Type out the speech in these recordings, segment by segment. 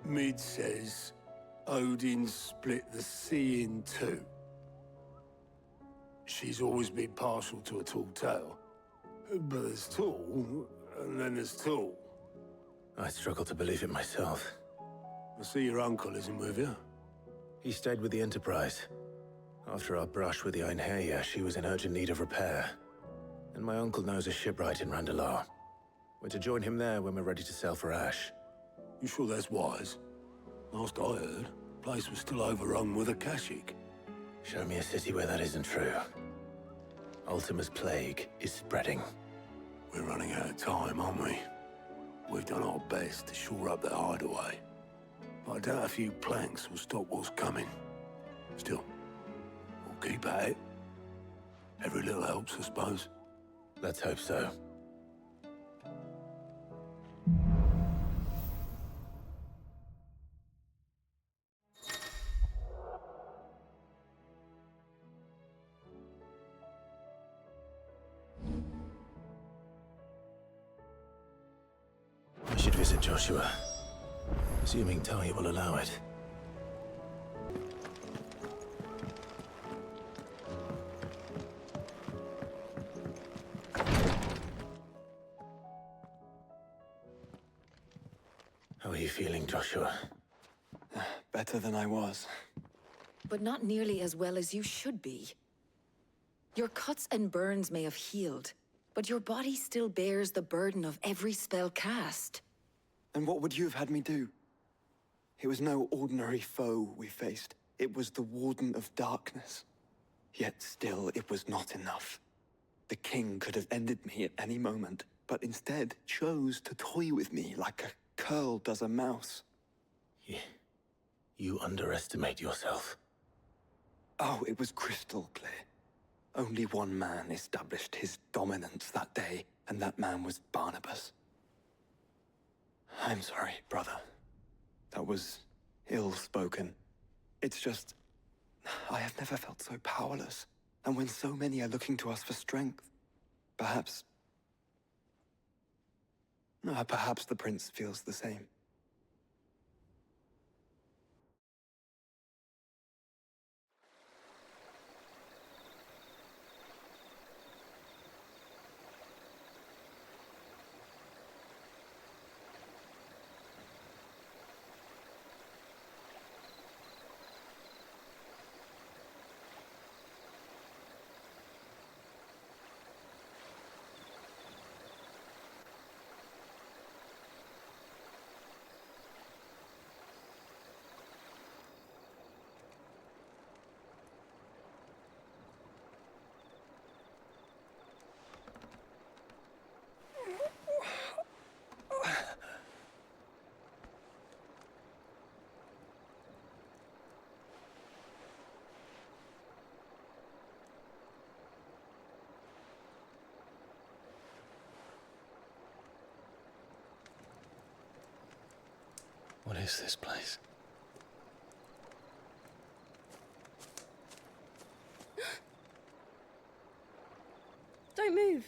Mid says Odin split the sea in two. She's always been partial to a tall tale. But there's tall, and then there's tall. I struggle to believe it myself. I see your uncle isn't with you. He stayed with the Enterprise. After our brush with the Einherja, she was in urgent need of repair. And my uncle knows a shipwright in Randalar. We're to join him there when we're ready to sail for Ash. You sure that's wise? Last I heard, the place was still overrun with Akashic. Show me a city where that isn't true. Ultima's plague is spreading. We're running out of time, aren't we? We've done our best to shore up that hideaway. But I doubt a few planks will stop what's coming. Still, we'll keep at it. Every little helps, I suppose. Let's hope so. I should visit Joshua, assuming Talia will allow it. How are you feeling, Joshua? Better than I was. But not nearly as well as you should be. Your cuts and burns may have healed, but your body still bears the burden of every spell cast. And what would you have had me do? It was no ordinary foe we faced. It was the Warden of Darkness. Yet still, it was not enough. The king could have ended me at any moment, but instead chose to toy with me like a curl does a mouse. You underestimate yourself. Oh, it was crystal clear. Only one man established his dominance that day, and that man was Barnabas. I'm sorry, brother. That was ill-spoken. It's just, I have never felt so powerless. And when so many are looking to us for strength, perhaps the prince feels the same. What is this place? Don't move.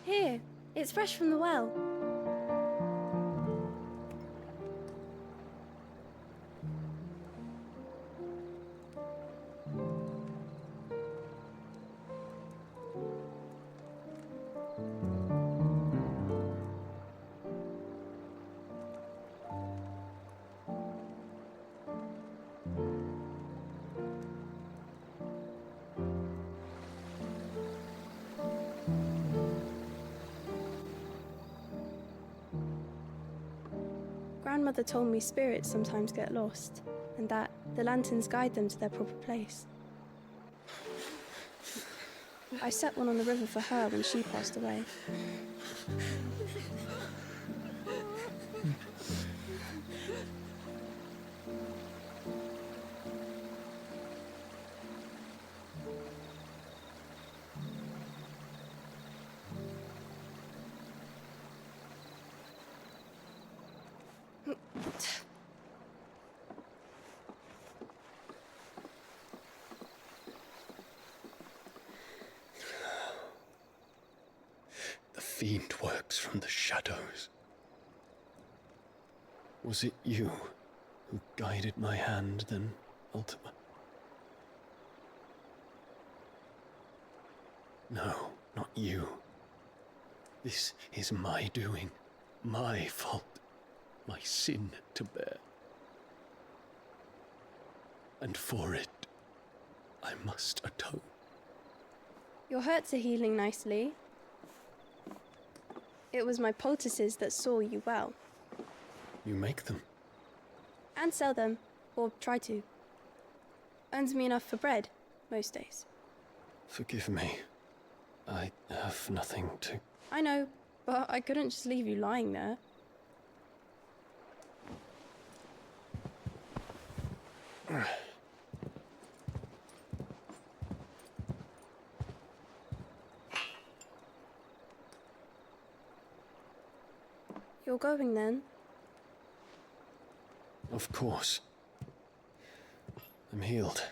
Here, it's fresh from the well. Grandmother told me spirits sometimes get lost, and that the lanterns guide them to their proper place. I set one on the river for her when she passed away. fiend works from the shadows. Was it you who guided my hand then, Ultima? No, not you. This is my doing, my fault, my sin to bear. And for it, I must atone. Your hurts are healing nicely. It was my poultices that saw you well. You make them? And sell them, or try to. Earns me enough for bread, most days. Forgive me. I have nothing to... I know, but I couldn't just leave you lying there. You're going then? Of course. I'm healed.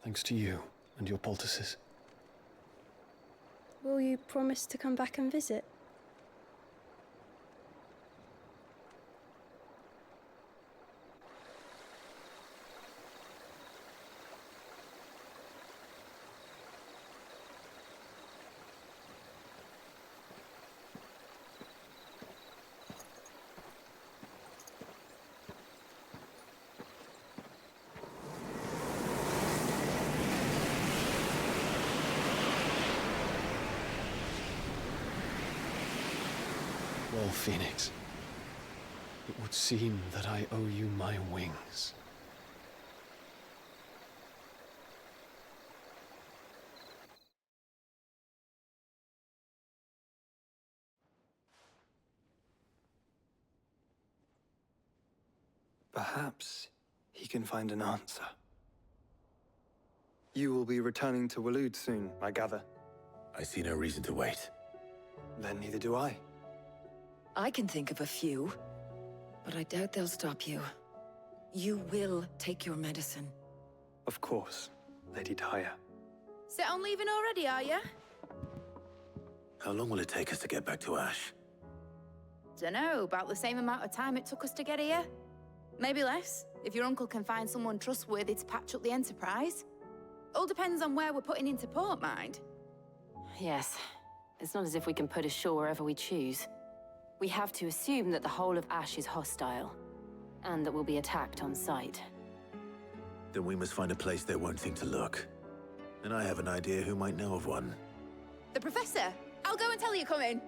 Thanks to you and your poultices. Will you promise to come back and visit? Well, Phoenix, it would seem that I owe you my wings. Perhaps he can find an answer. You will be returning to Waloed soon, I gather. I see no reason to wait. Then neither do I. I can think of a few, but I doubt they'll stop you. You will take your medicine. Of course, Lady Daya. Set on leaving already, are you? How long will it take us to get back to Ash? Dunno, about the same amount of time it took us to get here. Maybe less, if your uncle can find someone trustworthy to patch up the Enterprise. All depends on where we're putting into port, mind. Yes. It's not as if we can put ashore wherever we choose. We have to assume that the whole of Ash is hostile, and that we'll be attacked on sight. Then we must find a place they won't think to look. And I have an idea who might know of one. The Professor! I'll go and tell you come in.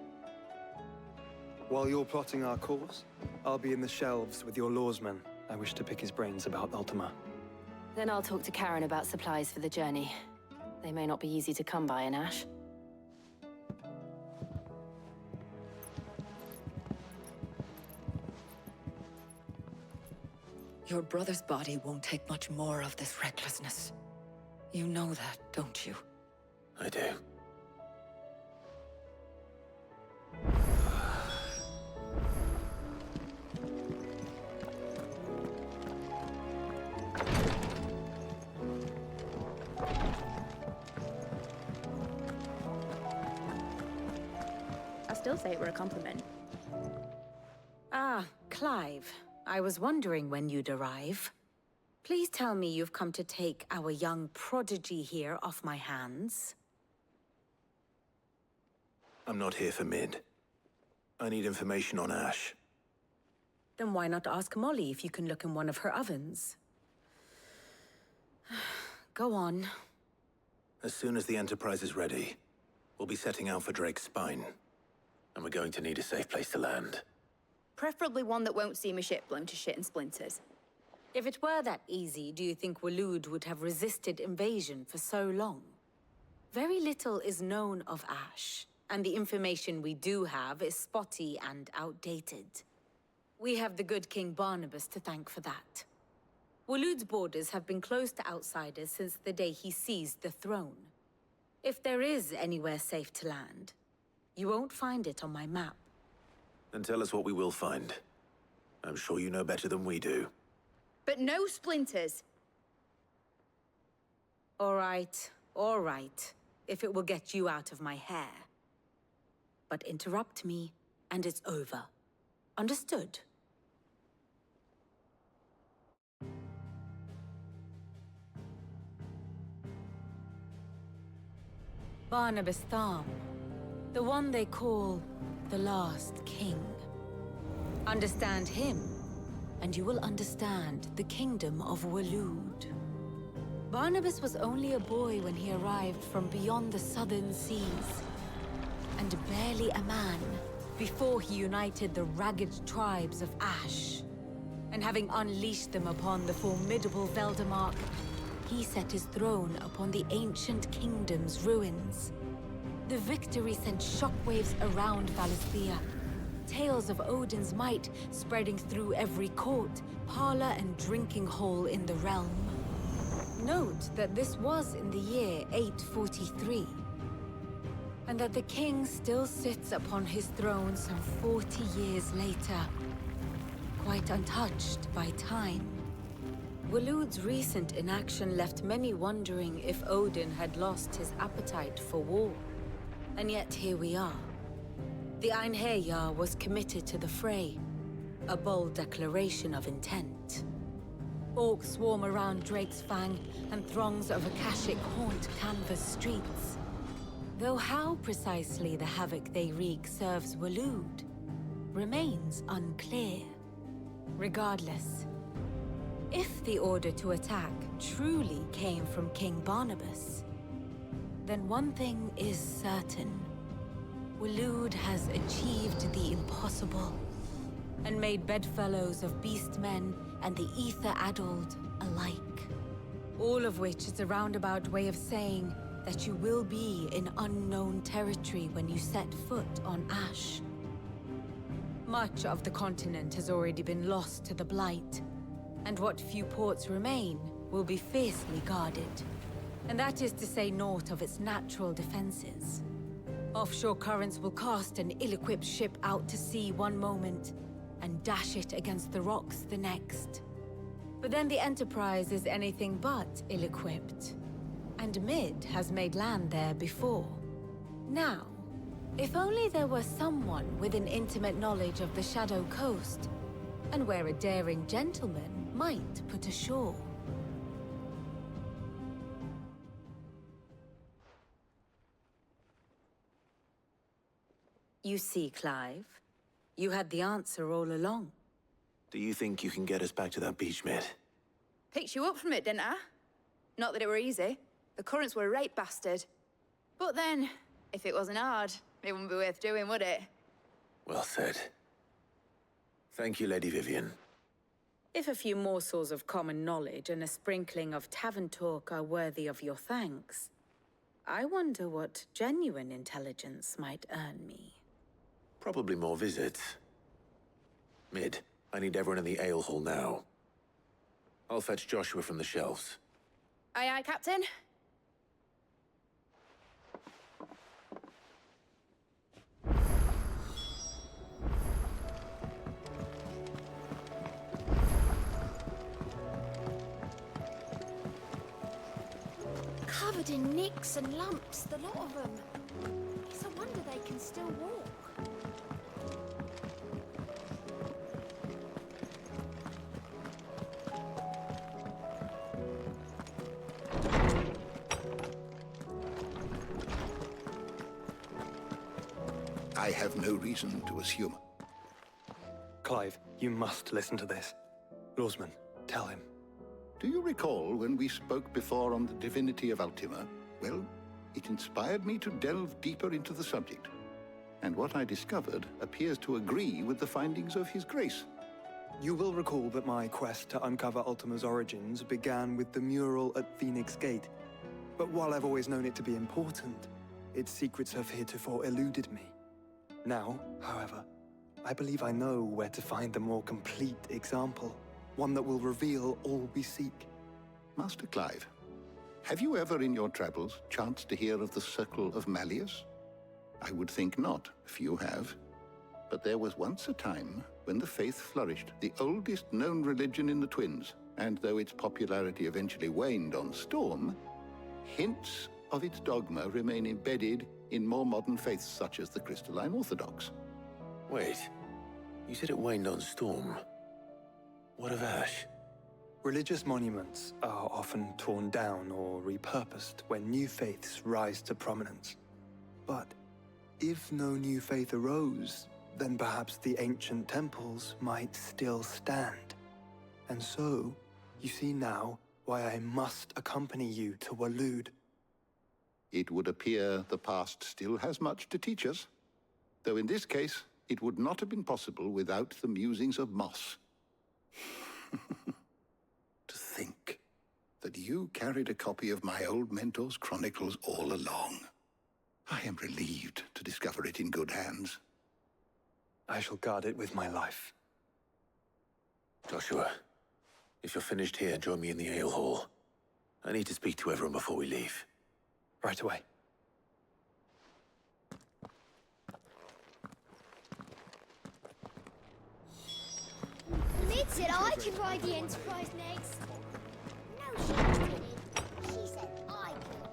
While you're plotting our course, I'll be in the shelves with your lawsman. I wish to pick his brains about Ultima. Then I'll talk to Karen about supplies for the journey. They may not be easy to come by in Ash. Your brother's body won't take much more of this recklessness. You know that, don't you? I do. I still say it were a compliment. Ah, Clive. I was wondering when you'd arrive. Please tell me you've come to take our young prodigy here off my hands. I'm not here for Mid. I need information on Ash. Then why not ask Molly if you can look in one of her ovens? Go on. As soon as the Enterprise is ready, we'll be setting out for Drake's Spine. And we're going to need a safe place to land. Preferably one that won't see my ship blown to shit and splinters. If it were that easy, do you think Waloed would have resisted invasion for so long? Very little is known of Ash, and the information we do have is spotty and outdated. We have the good King Barnabas to thank for that. Waloed's borders have been closed to outsiders since the day he seized the throne. If there is anywhere safe to land, you won't find it on my map. Then tell us what we will find. I'm sure you know better than we do. But no splinters. All right, all right. if it will get you out of my hair. But interrupt me, and it's over. Understood? Barnabas Tham, the one they call the last king. Understand him, and you will understand the kingdom of Waloed. Barnabas was only a boy when he arrived from beyond the southern seas, and barely a man before he united the ragged tribes of Ash. And having unleashed them upon the formidable Veldemark, he set his throne upon the ancient kingdom's ruins. The victory sent shockwaves around Valisthea, tales of Odin's might spreading through every court, parlor, and drinking hole in the realm. Note that this was in the year 843, and that the king still sits upon his throne some 40 years later, quite untouched by time. Waloed's recent inaction left many wondering if Odin had lost his appetite for war. And yet here we are. The Einherjar was committed to the fray, a bold declaration of intent. Orcs swarm around Drake's Fang, and throngs of Akashic haunt canvas streets. Though how precisely the havoc they wreak serves Waloed remains unclear. Regardless, if the order to attack truly came from King Barnabas, then one thing is certain. Waloed has achieved the impossible, and made bedfellows of beastmen and the ether-addled alike. All of which is a roundabout way of saying that you will be in unknown territory when you set foot on Ash. Much of the continent has already been lost to the Blight, and what few ports remain will be fiercely guarded. And that is to say naught of its natural defenses. Offshore currents will cast an ill-equipped ship out to sea one moment, and dash it against the rocks the next. But then the Enterprise is anything but ill-equipped, and Mid has made land there before. Now, if only there were someone with an intimate knowledge of the Shadow Coast, and where a daring gentleman might put ashore. You see, Clive, you had the answer all along. Do you think you can get us back to that beach, Mid? Picked you up from it, didn't I? Not that it were easy. The currents were a right bastard. But then, if it wasn't hard, it wouldn't be worth doing, would it? Well said. Thank you, Lady Vivian. If a few morsels of common knowledge and a sprinkling of tavern talk are worthy of your thanks, I wonder what genuine intelligence might earn me. Probably more visits. Mid, I need everyone in the ale hall now. I'll fetch Joshua from the shelves. Aye, aye, Captain. Covered in nicks and lumps, the lot of them. It's a wonder they can still walk. I have no reason to assume. Clive, you must listen to this. Lawsman, tell him. Do you recall when we spoke before on the divinity of Ultima? Well, it inspired me to delve deeper into the subject. And what I discovered appears to agree with the findings of His Grace. You will recall that my quest to uncover Ultima's origins began with the mural at Phoenix Gate. But while I've always known it to be important, its secrets have heretofore eluded me. Now, however, I believe I know where to find the more complete example. One that will reveal all we seek. Master Clive, have you ever in your travels chanced to hear of the Circle of Malleus? I would think not, few have. But there was once a time when the faith flourished, the oldest known religion in the Twins, and though its popularity eventually waned on Storm, hints of its dogma remain embedded in more modern faiths such as the Crystalline Orthodox. Wait, you said it waned on Storm. What of Ash? Religious monuments are often torn down or repurposed when new faiths rise to prominence. But if no new faith arose, then perhaps the ancient temples might still stand. And so, you see now why I must accompany you to Waloed. It would appear the past still has much to teach us, though in this case, it would not have been possible without the musings of Moss. To think that you carried a copy of my old mentor's chronicles all along. I am relieved to discover it in good hands. I shall guard it with my life. Joshua, if you're finished here, join me in the ale hall. I need to speak to everyone before we leave. Right away. Lid said I could ride the Enterprise next. No, she didn't. She said I could.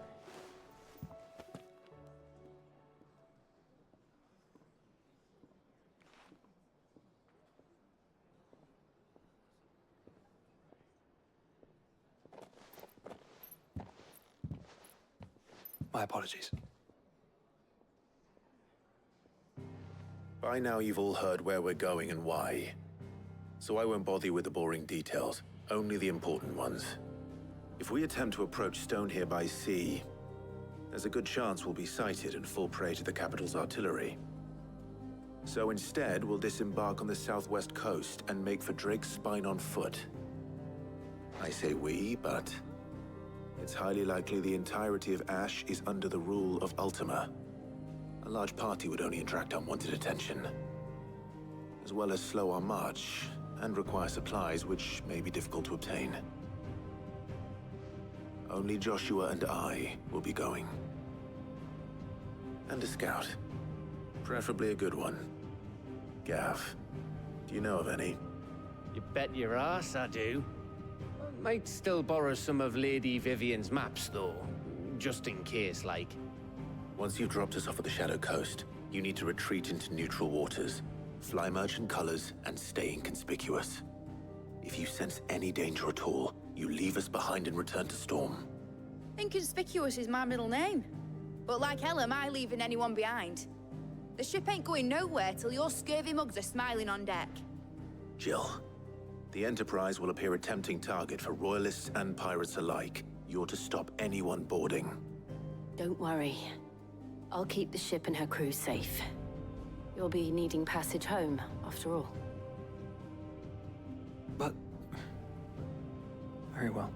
My apologies. By now you've all heard where we're going and why. So I won't bother you with the boring details, only the important ones. If we attempt to approach Stone here by sea, there's a good chance we'll be sighted and fall prey to the capital's artillery. So instead, we'll disembark on the southwest coast and make for Drake's Spine on foot. I say we, but it's highly likely the entirety of Ash is under the rule of Ultima. A large party would only attract unwanted attention, as well as slow our march and require supplies which may be difficult to obtain. Only Joshua and I will be going. And a scout. Preferably a good one. Gav, do you know of any? You bet your ass I do. Might still borrow some of Lady Vivian's maps, though. Just in case, like. Once you've dropped us off at the Shadow Coast, you need to retreat into neutral waters, fly merchant colors, and stay inconspicuous. If you sense any danger at all, you leave us behind and return to Storm. Inconspicuous is my middle name. But like hell am I leaving anyone behind. The ship ain't going nowhere till your scurvy mugs are smiling on deck. Jill, the Enterprise will appear a tempting target for royalists and pirates alike. You're to stop anyone boarding. Don't worry. I'll keep the ship and her crew safe. You'll be needing passage home, after all. But... very well.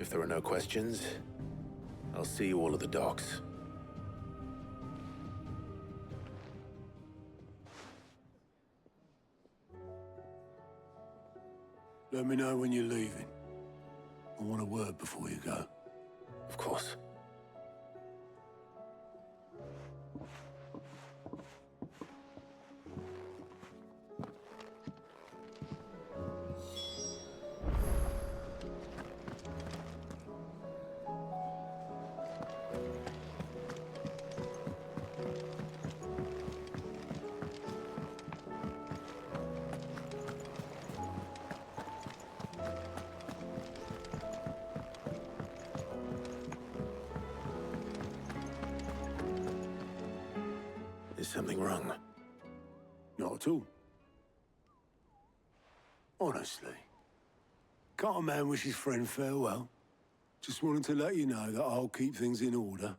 If there are no questions, I'll see you all at the docks. Let me know when you're leaving. I want a word before you go. Of course. Is something wrong? Not at all. Honestly. Can't a man wish his friend farewell? Just wanted to let you know that I'll keep things in order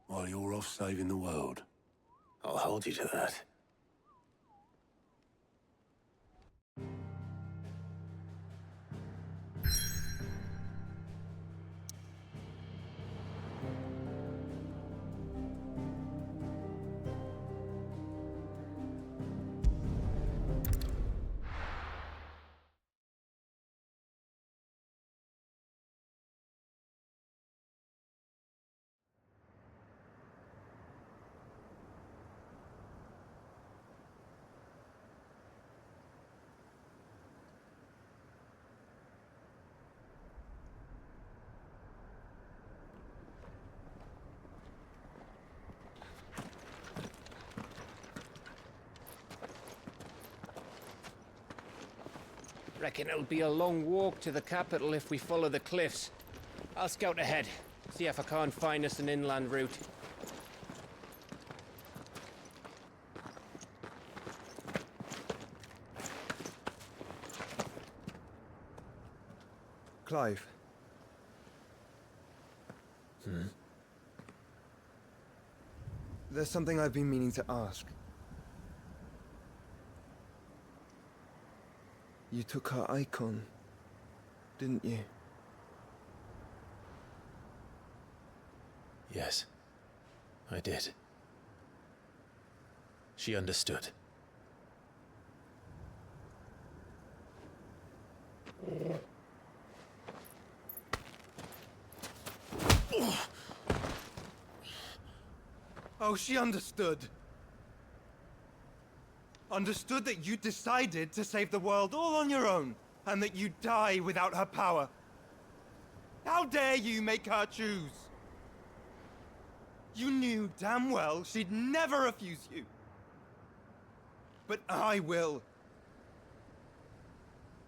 while you're off saving the world. I'll hold you to that. Reckon it'll be a long walk to the capital if we follow the cliffs. I'll scout ahead, see if I can't find us an inland route. Clive. There's something I've been meaning to ask. You took her icon, didn't you? Yes, I did. She understood. Oh, she understood. Understood that you decided to save the world all on your own, and that you'd die without her power. How dare you make her choose? You knew damn well she'd never refuse you. But I will.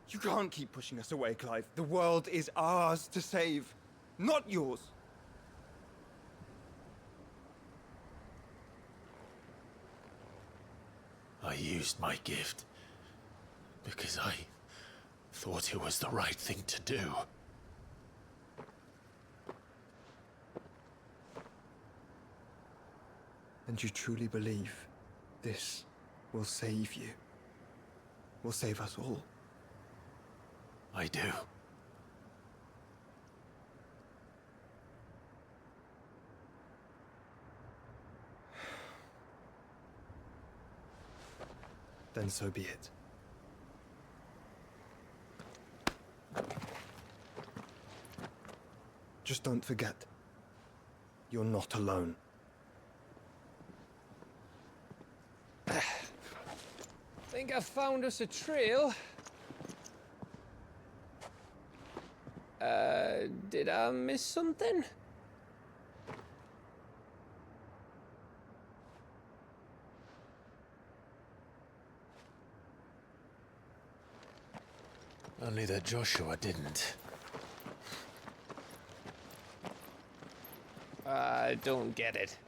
You can't keep pushing us away, Clive. The world is ours to save, not yours. I used my gift because I thought it was the right thing to do. And you truly believe this will save you? Will save us all? I do. Then so be it. Just don't forget, you're not alone. Think I've found us a trail. Did I miss something? Only that Joshua didn't. I don't get it.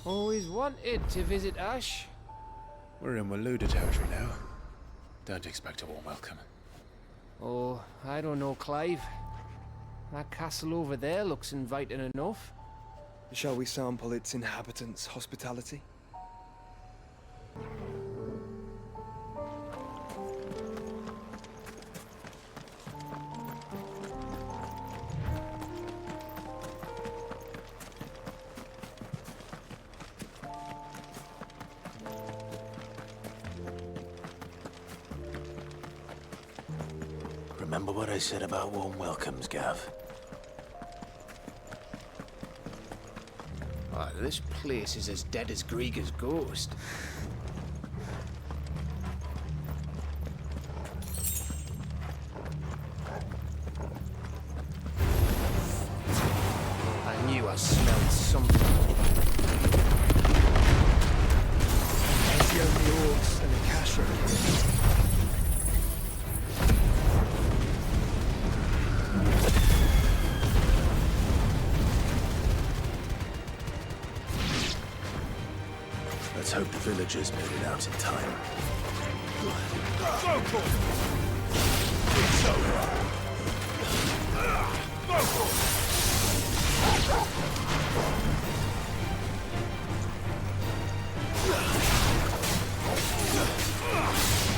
Always wanted to visit Ash. We're in Waluda territory now. Don't expect a warm welcome. Oh, I don't know, Clive. That castle over there looks inviting enough. Shall we sample its inhabitants' hospitality? Remember what I said about warm welcomes, Gav? Oh, this place is as dead as Grieger's ghost. I knew I smelled something. That's the only orcs and the cash records. Let's hope the villagers made it out in time. Go for it! It's over! Go for it!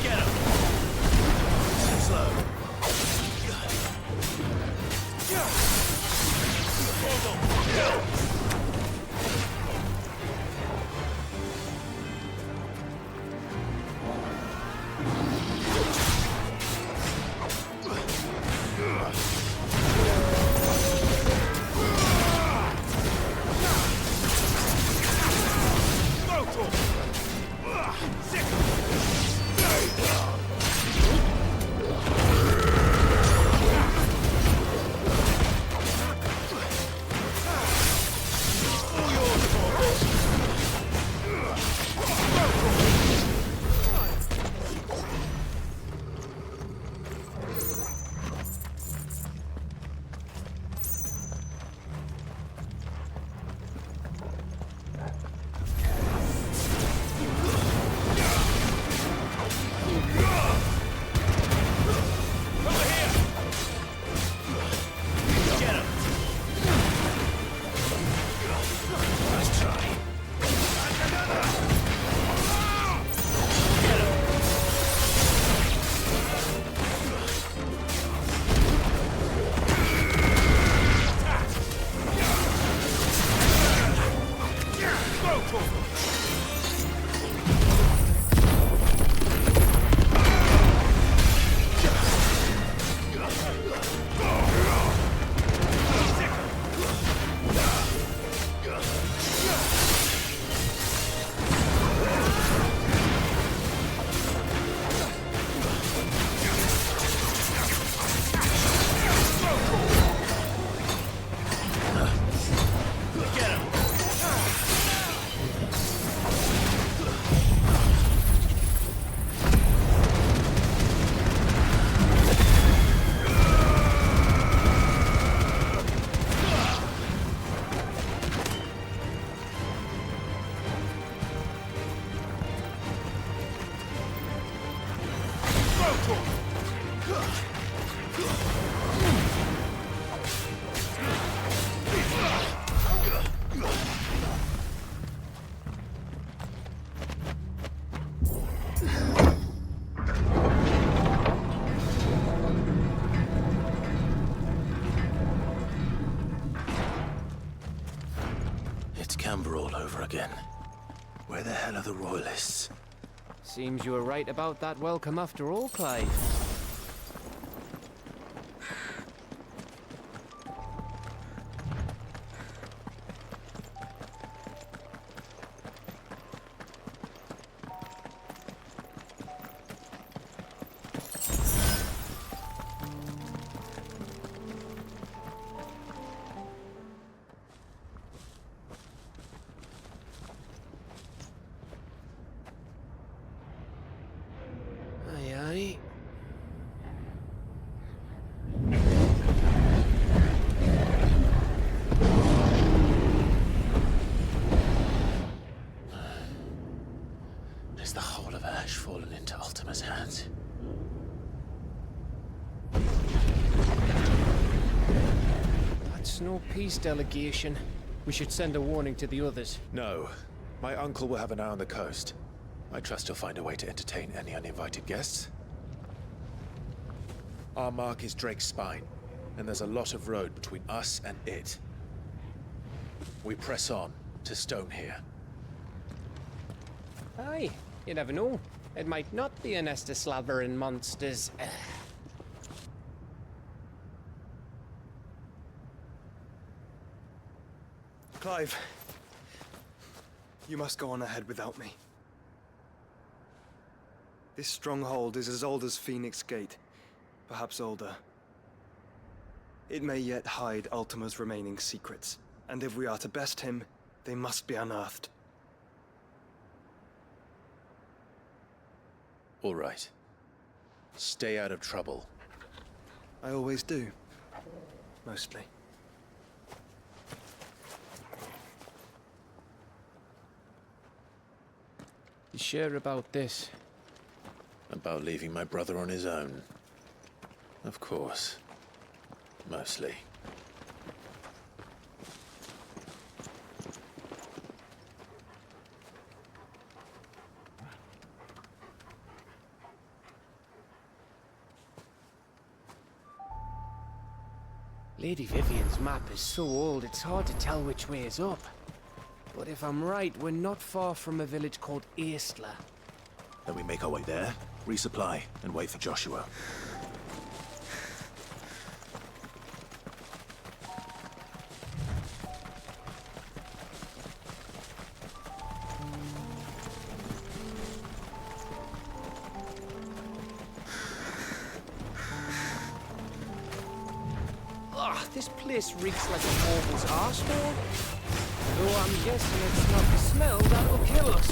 Get him! Slow. Hold on! It's Canberra all over again. Where the hell are the royalists? Seems you were right about that welcome after all, Clive. Aye, aye. Is the whole of Ash fallen into Ultima's hands? That's no peace delegation. We should send a warning to the others. No. My uncle will have an eye on the coast. I trust he'll find a way to entertain any uninvited guests. Our mark is Drake's Spine, and there's a lot of road between us and it. We press on to Stone here. Aye, you never know. It might not be a nest of slavering monsters. Clive, you must go on ahead without me. This stronghold is as old as Phoenix Gate, perhaps older. It may yet hide Ultima's remaining secrets, and if we are to best him, they must be unearthed. All right. Stay out of trouble. I always do. Mostly. You sure about this? About leaving my brother on his own. Of course. Mostly. Lady Vivian's map is so old it's hard to tell which way is up. But if I'm right, we're not far from a village called Aistler. Then we make our way there, resupply, and wait for Joshua. This place reeks like a morble's arsehole. Though I'm guessing it's not the smell that'll kill us.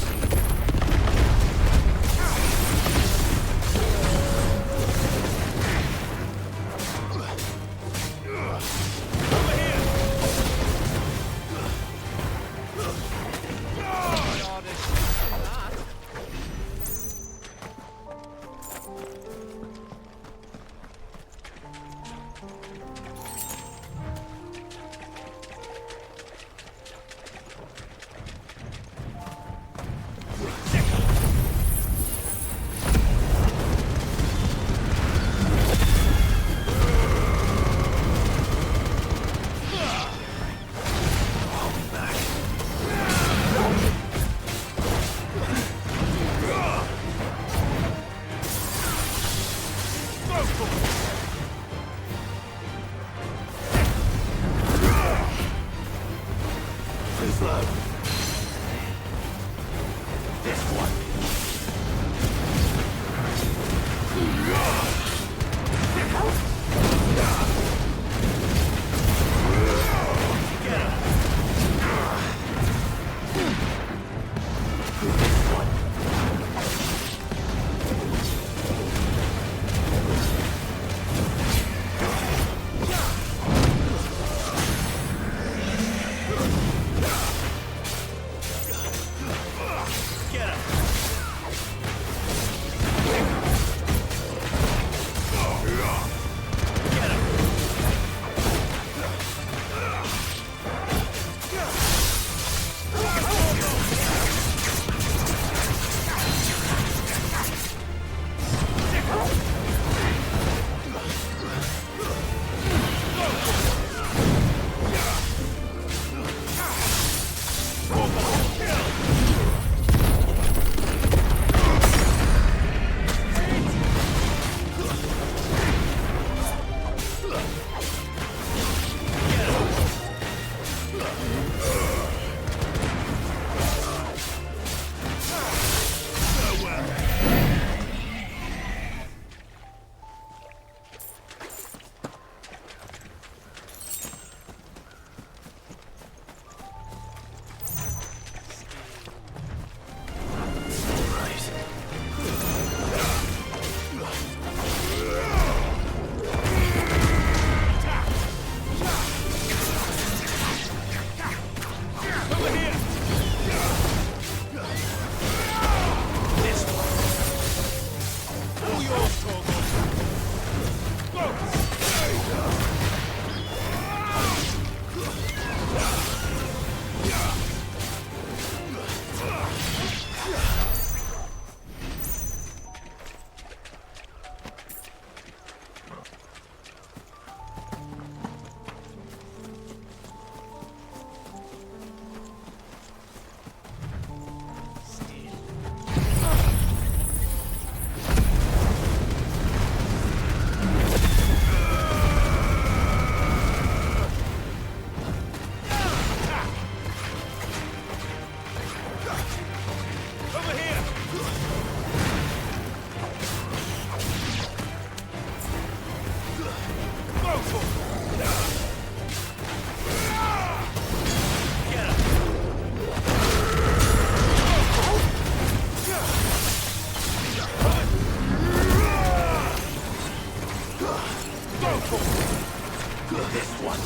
This one.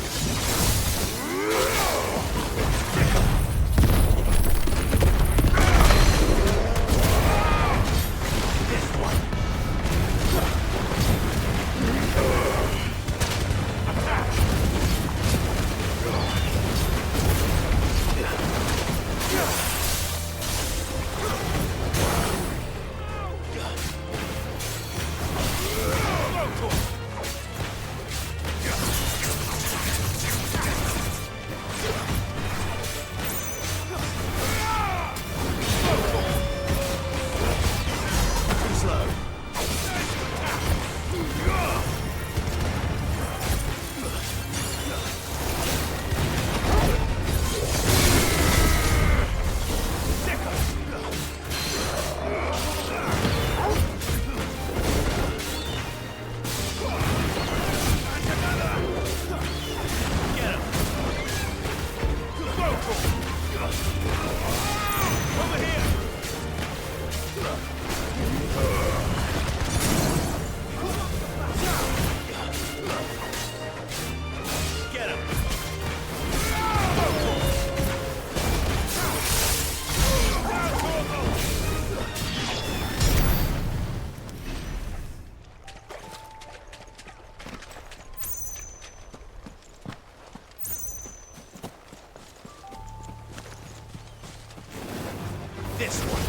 This one.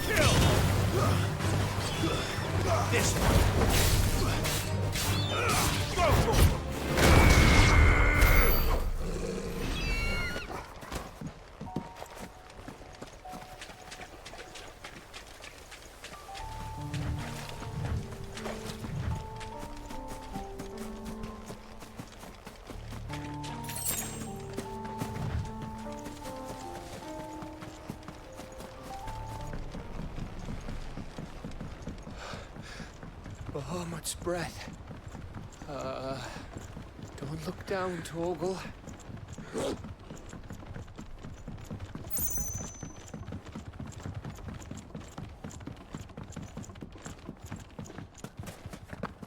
Kill. This one. Bahamut's breath. Don't look down, Torgal.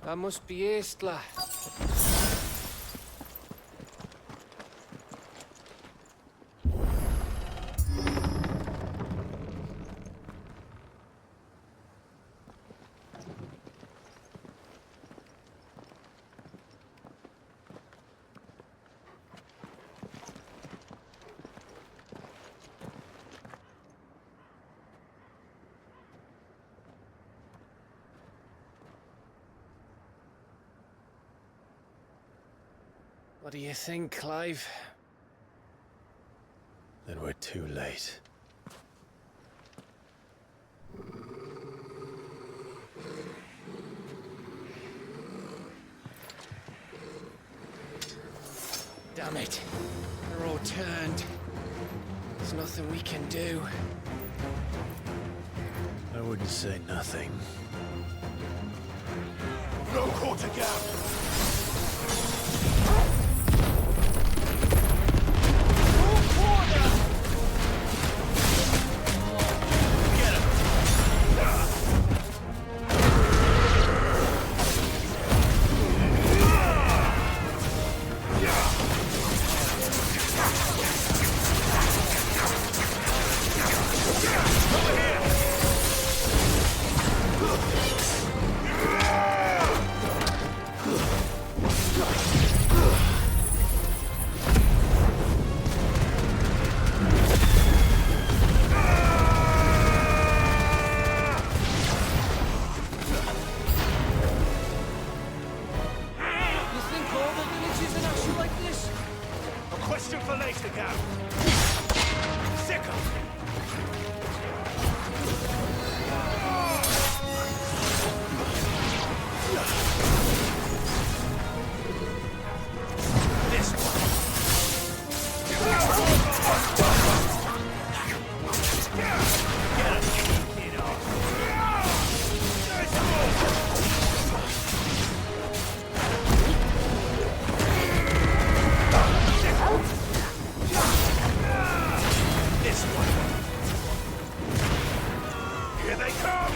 That must be Aistla. What do you think, Clive? Then we're too late. Damn it. They're all turned. There's nothing we can do. I wouldn't say nothing. No quarter gap! Question for later, Gap. Sicker! This one. Get him, kid off. This one. Here they come!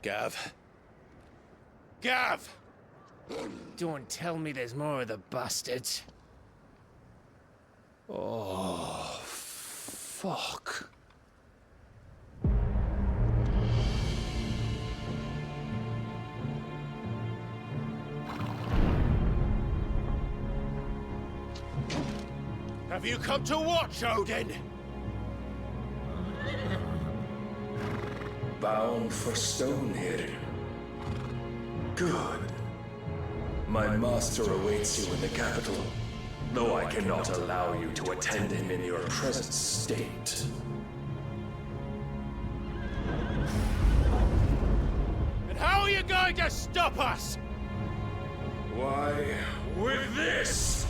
Gav? Gav! Don't tell me there's more of the bastards. Oh, fuck. Have you come to watch, Odin? Bound for Stonehill. Good. My master awaits you in the capital, though I cannot allow you to attend him in your present state. you going to stop us? Why, with this!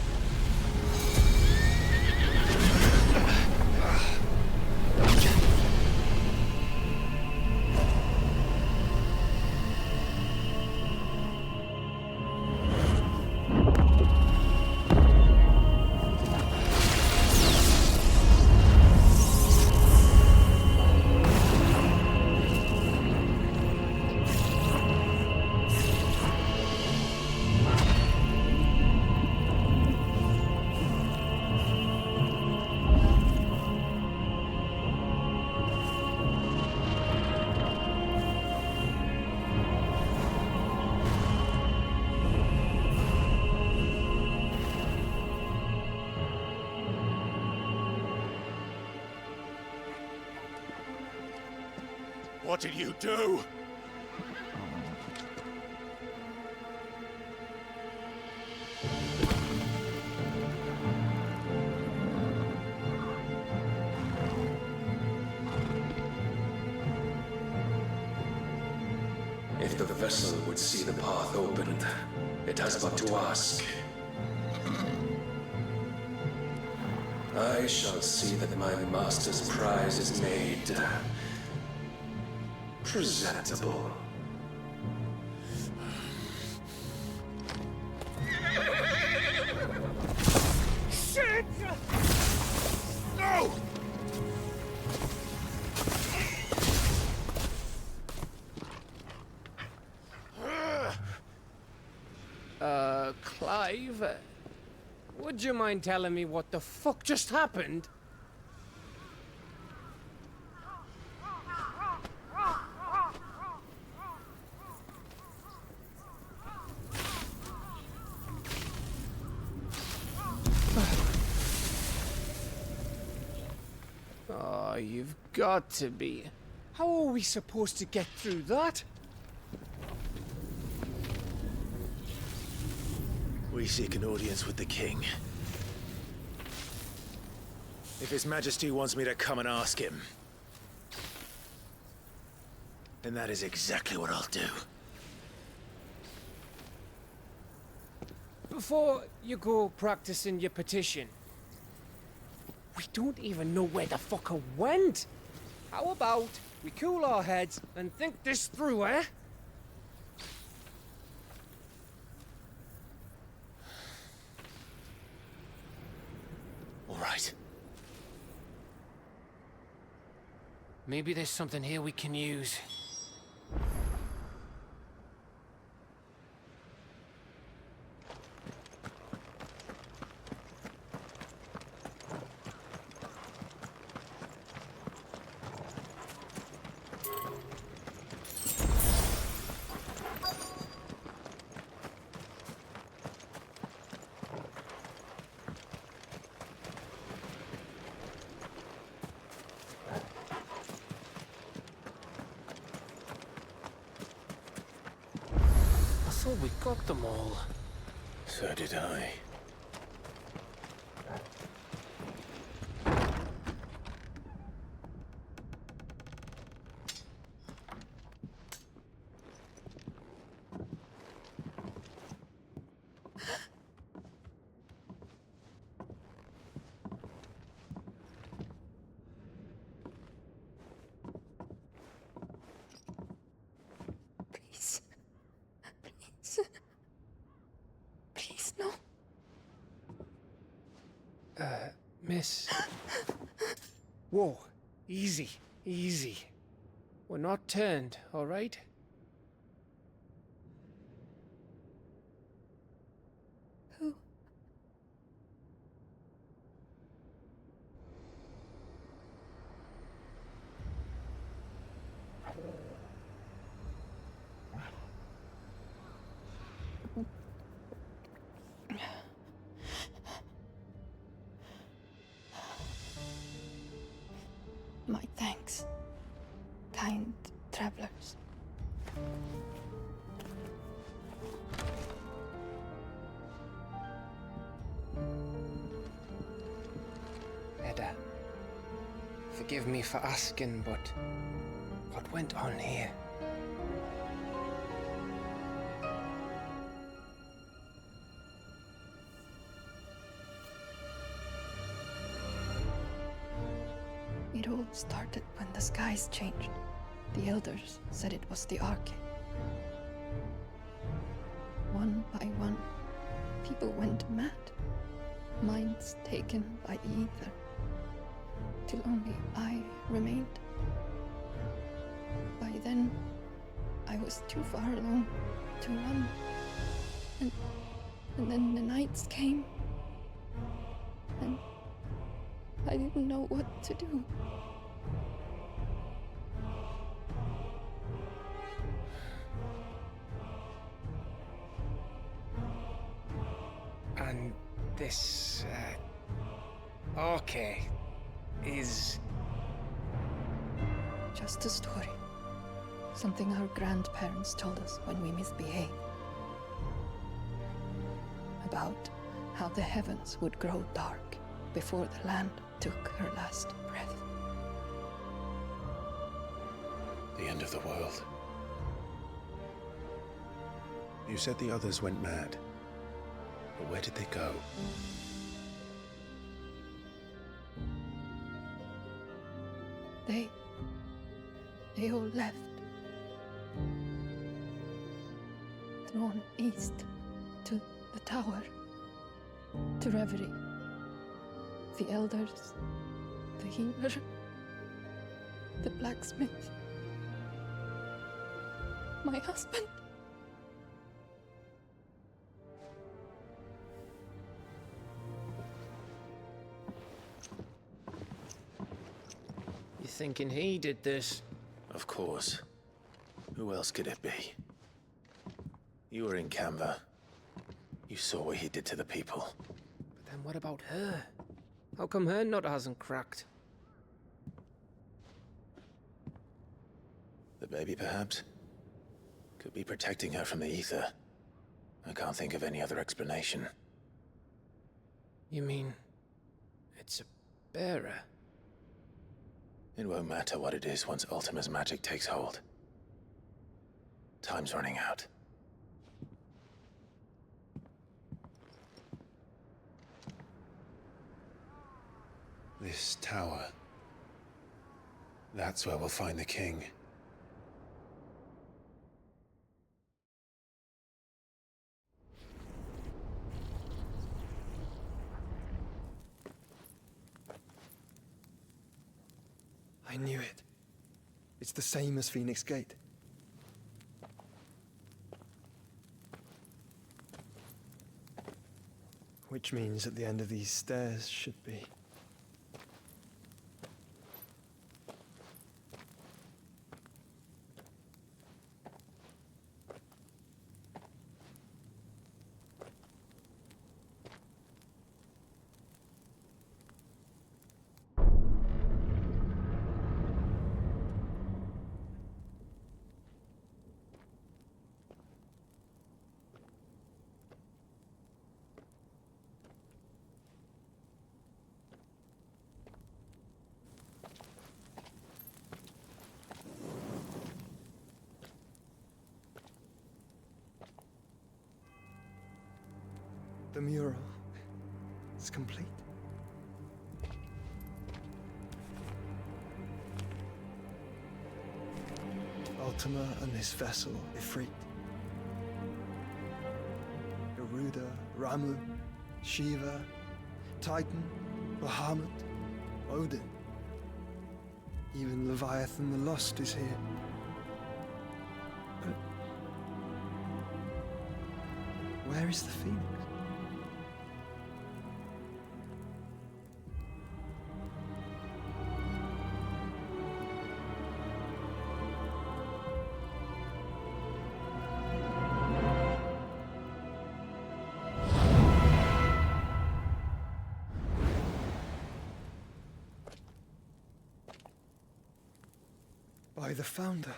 What did you do? If the vessel would see the path opened, it has but to ask. I shall see that my master's prize is made presentable. Shit! No! Clive, would you mind telling me what the fuck just happened? Oh, you've got to be. How are we supposed to get through that? We seek an audience with the king. If His Majesty wants me to come and ask him, then that is exactly what I'll do. Before you go practicing your petition, we don't even know where the fucker went. How about we cool our heads and think this through, eh? All right. Maybe there's something here we can use. I thought we got them all. So did I. Please, no. Miss. Whoa, easy, easy. We're not turned, all right? Who? My thanks, kind travelers. Edda, forgive me for asking, but what went on here? all started when the skies changed. The elders said it was the Arche. One by one, people went mad, minds taken by the ether, till only I remained. By then, I was too far along to run, and then the nights came, and I didn't know what to do. And this, Arche is... Just a story. Something our grandparents told us when we misbehaved. About how the heavens would grow dark before the land took her last breath. The end of the world. You said the others went mad. But where did they go? They all left. Drawn east to the tower, to reverie. The elders, the healer, the blacksmith, my husband. You thinking he did this? Of course. Who else could it be? You were in Canva. You saw what he did to the people. But then what about her? How come her nut hasn't cracked? The baby, perhaps? Could be protecting her from the ether. I can't think of any other explanation. You mean... it's a bearer? It won't matter what it is once Ultima's magic takes hold. Time's running out. This tower. That's where we'll find the king. I knew it. It's the same as Phoenix Gate. Which means at the end of these stairs should be... The mural is complete. Ultima and this vessel, Ifrit. Garuda, Ramu, Shiva, Titan, Bahamut, Odin. Even Leviathan the Lost is here. But where is the Phoenix? By the Founder.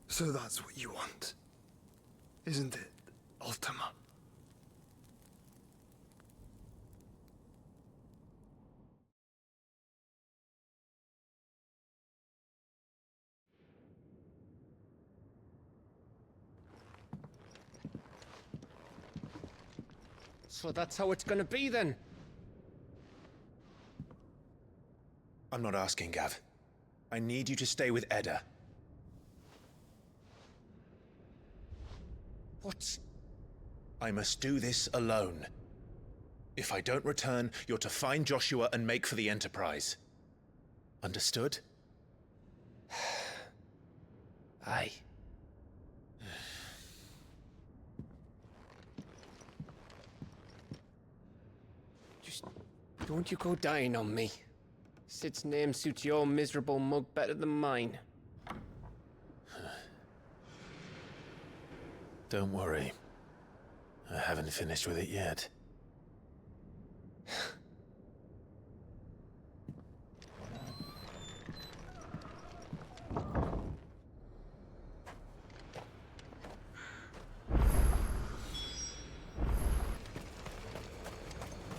So that's what you want, isn't it, Ultima? So that's how it's gonna be then? I'm not asking, Gav. I need you to stay with Edda. What? I must do this alone. If I don't return, you're to find Joshua and make for the Enterprise. Understood? Aye. Just don't you go dying on me. Sid's name suits your miserable mug better than mine. Don't worry. I haven't finished with it yet.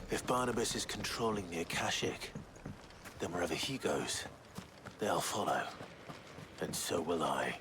If Barnabas is controlling the Akashic, then wherever he goes, they'll follow. And so will I.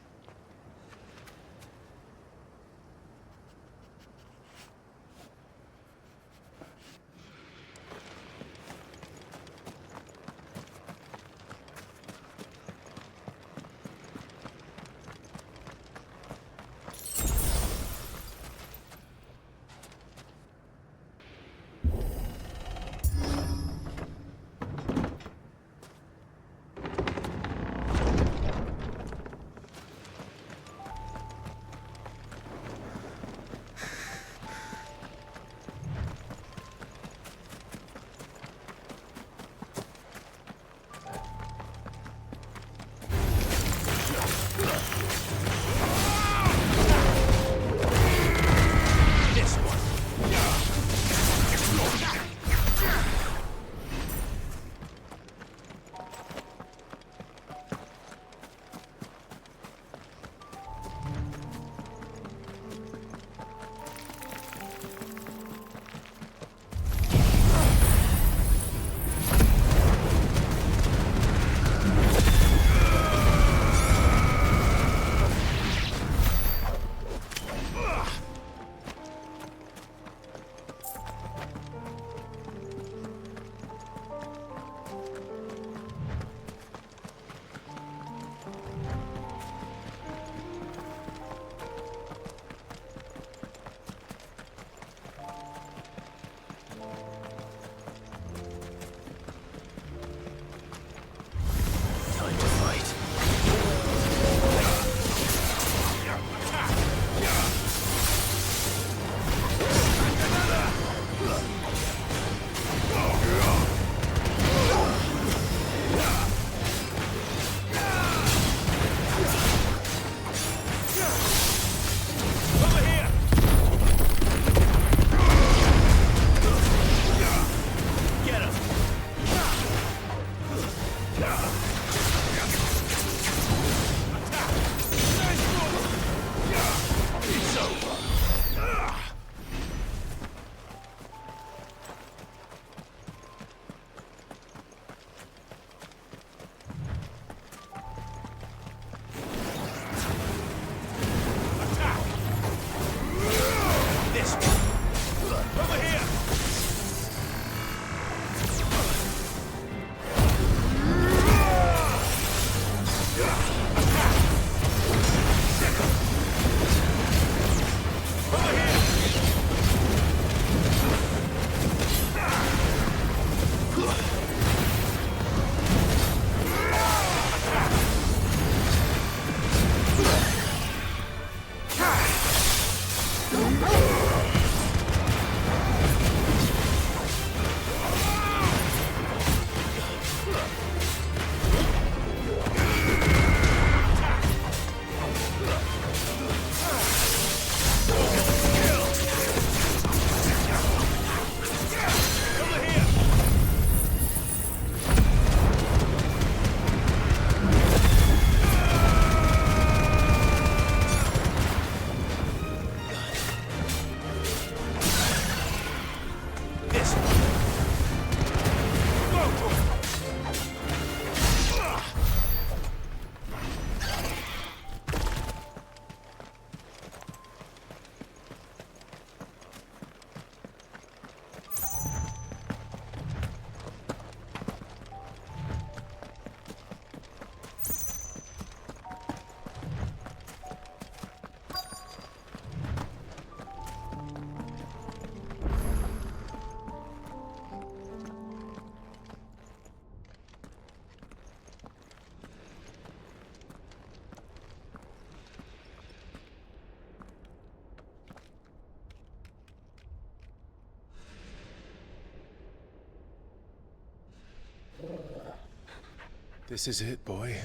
This is it, boy.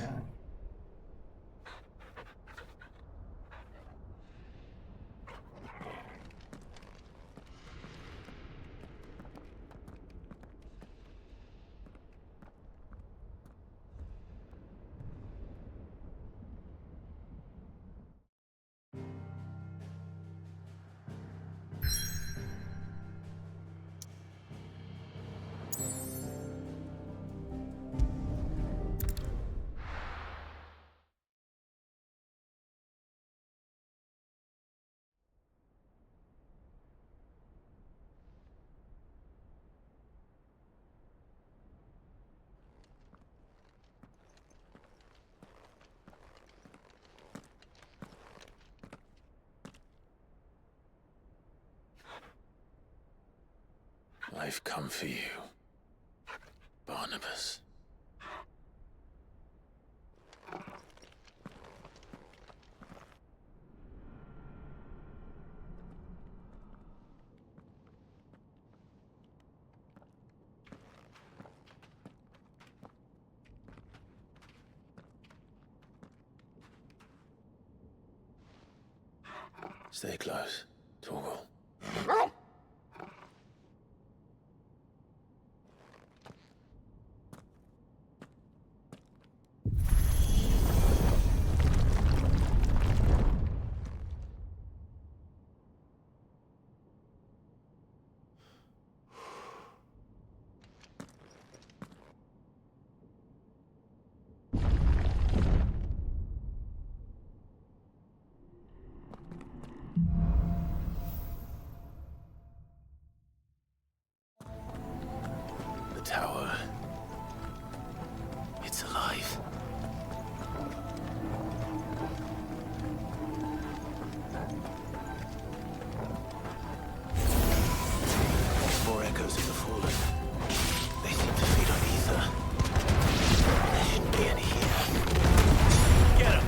I've come for you, Barnabas. Stay close, Torgal. The tower. It's alive. More echoes of the fallen. They seem to feed on ether. There shouldn't be any here. Get him!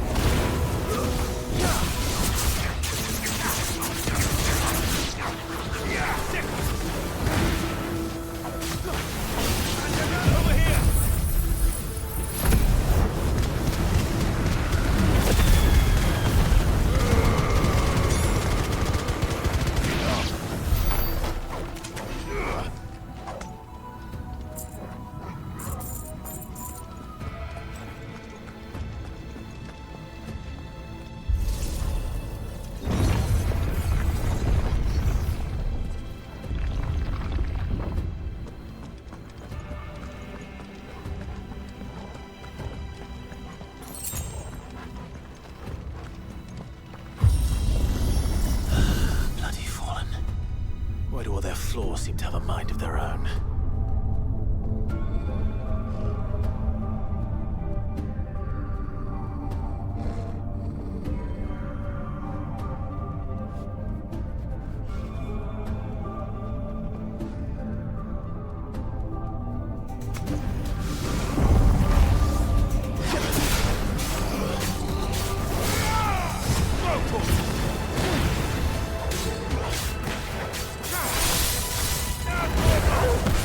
Over here! Bloody fallen. Why do all their flaws seem to have a mind of their own? Now,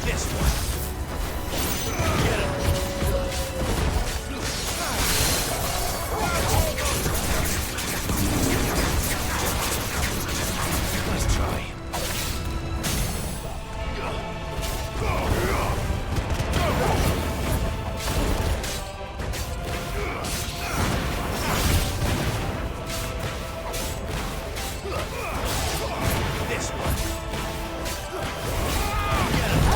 This one. Get him. Nice try. This one. Get him.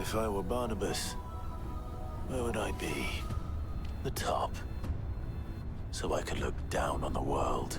If I were Barnabas, where would I be? The top. So I could look down on the world.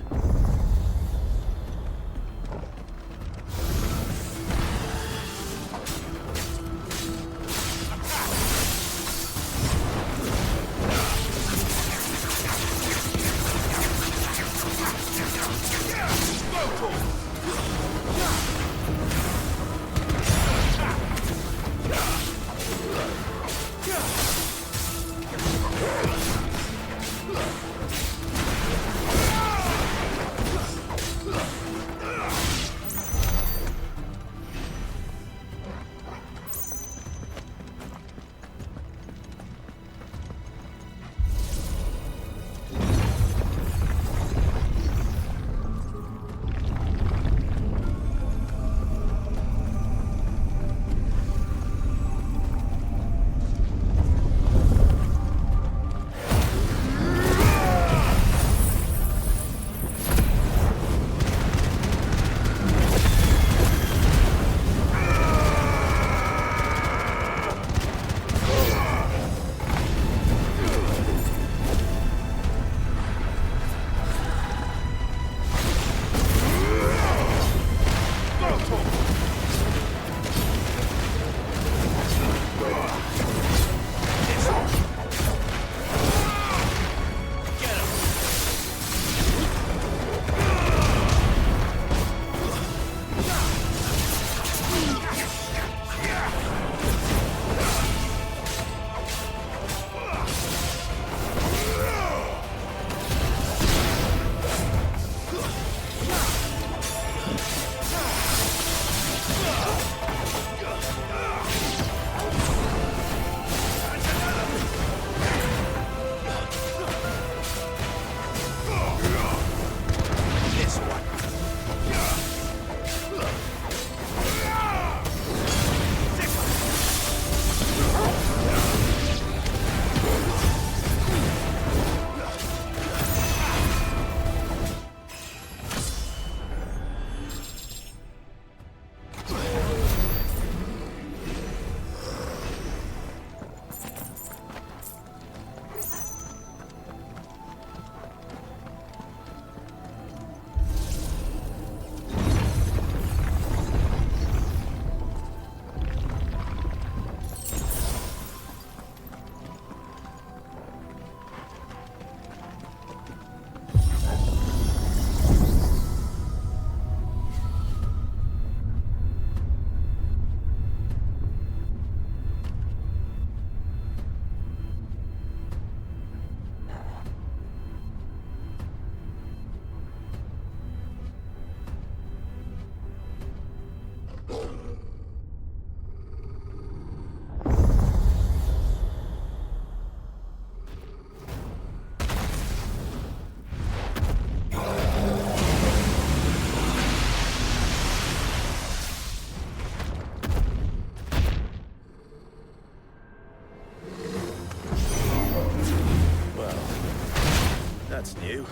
That's new.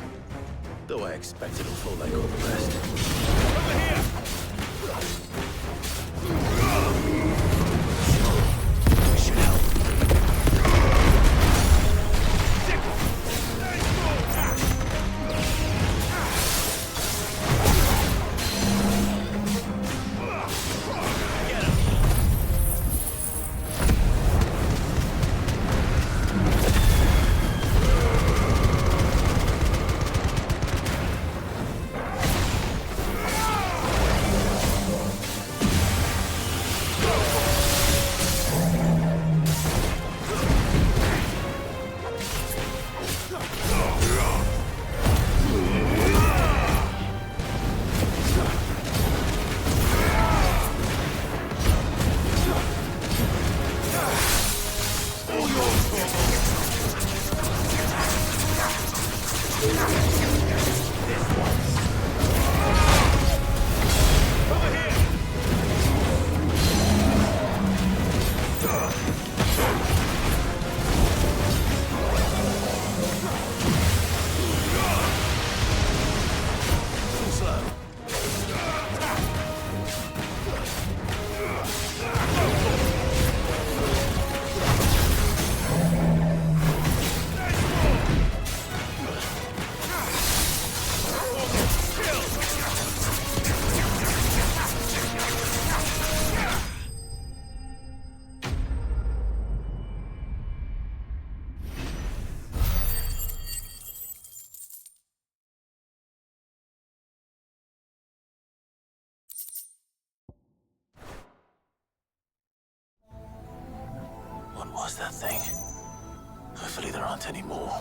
Though I expected a full like all the rest. We should help. What was that thing? Hopefully there aren't any more.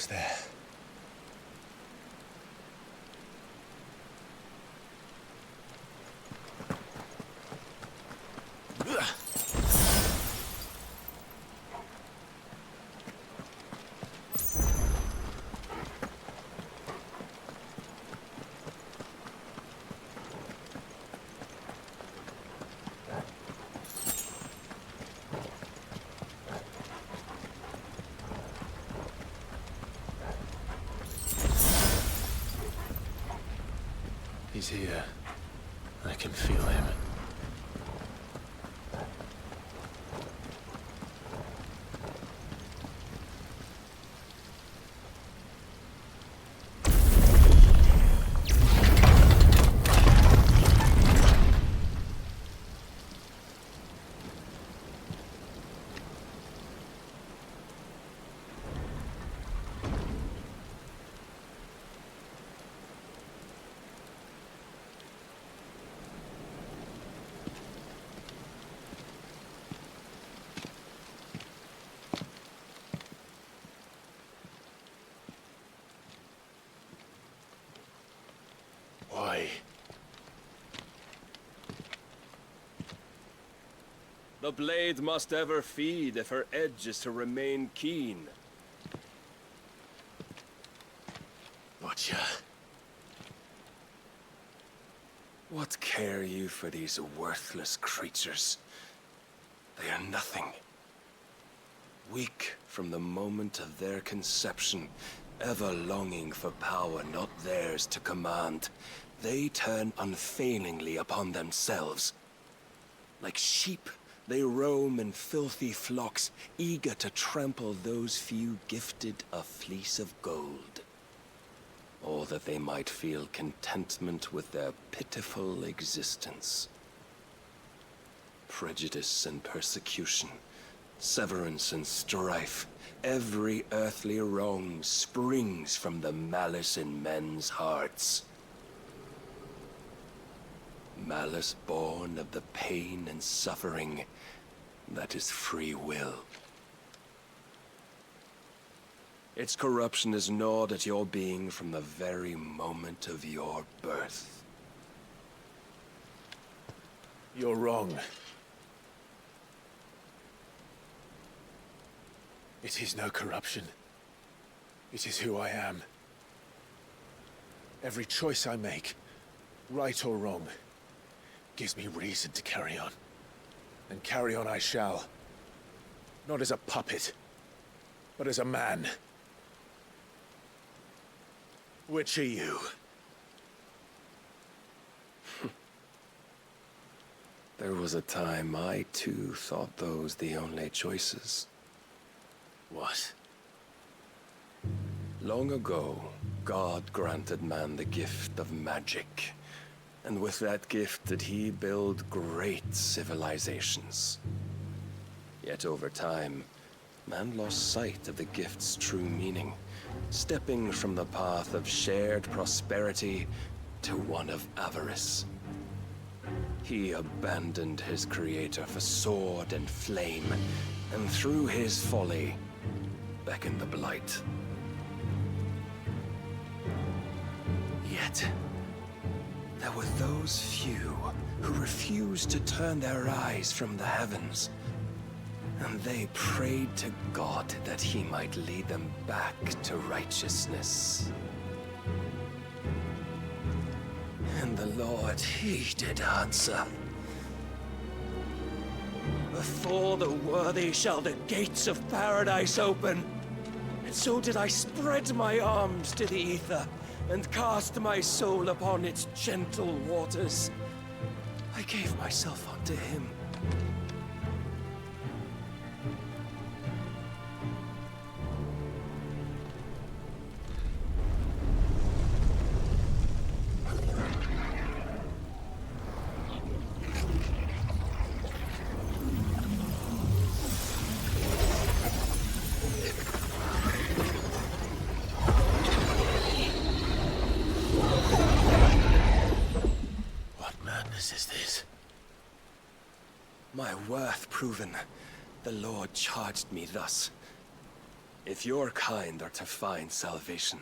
almost there. He's here. I can feel him. Why? The blade must ever feed if her edge is to remain keen. Gotcha. What care you for these worthless creatures? They are nothing. Weak from the moment of their conception, ever longing for power not theirs to command, they turn unfailingly upon themselves. Like sheep, they roam in filthy flocks, eager to trample those few gifted a fleece of gold. Or that they might feel contentment with their pitiful existence. Prejudice and persecution, severance and strife, every earthly wrong springs from the malice in men's hearts. Malice born of the pain and suffering that is free will. Its corruption is gnawed at your being from the very moment of your birth. You're wrong. It is no corruption. It is who I am. Every choice I make, right or wrong, gives me reason to carry on. And carry on I shall. Not as a puppet, but as a man. Which are you? There was a time I too thought those the only choices. What? Long ago, God granted man the gift of magic. And with that gift did he build great civilizations. Yet over time, man lost sight of the gift's true meaning, stepping from the path of shared prosperity to one of avarice. He abandoned his creator for sword and flame, and through his folly, beckoned the blight. Yet, there were those few who refused to turn their eyes from the heavens, and they prayed to God that he might lead them back to righteousness. And the Lord, he did answer. Before the worthy shall the gates of paradise open. And so did I spread my arms to the ether, and cast my soul upon its gentle waters. I gave myself unto him. Is this? My worth proven, the Lord charged me thus. If your kind are to find salvation,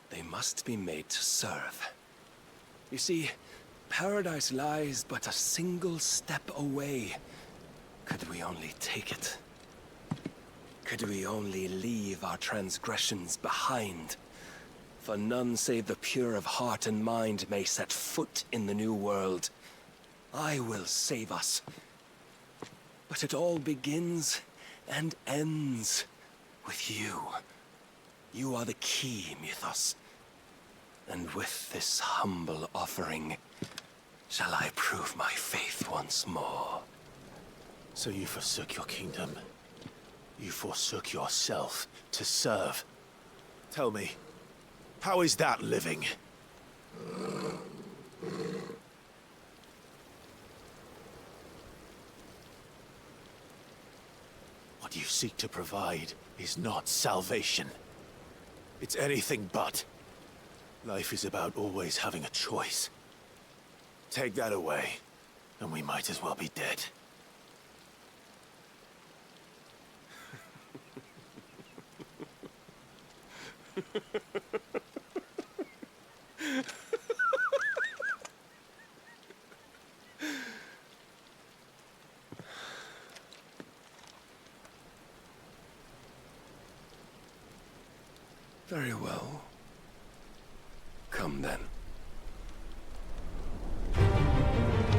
they must be made to serve. You see, paradise lies but a single step away. Could we only take it? Could we only leave our transgressions behind? For none save the pure of heart and mind may set foot in the new world. I will save us. But it all begins and ends with you. You are the key, Mythos. And with this humble offering, shall I prove my faith once more. So you forsook your kingdom. You forsook yourself to serve. Tell me, how is that living? What you seek to provide is not salvation. It's anything but. Life is about always having a choice. Take that away, and we might as well be dead. Very well. Come then.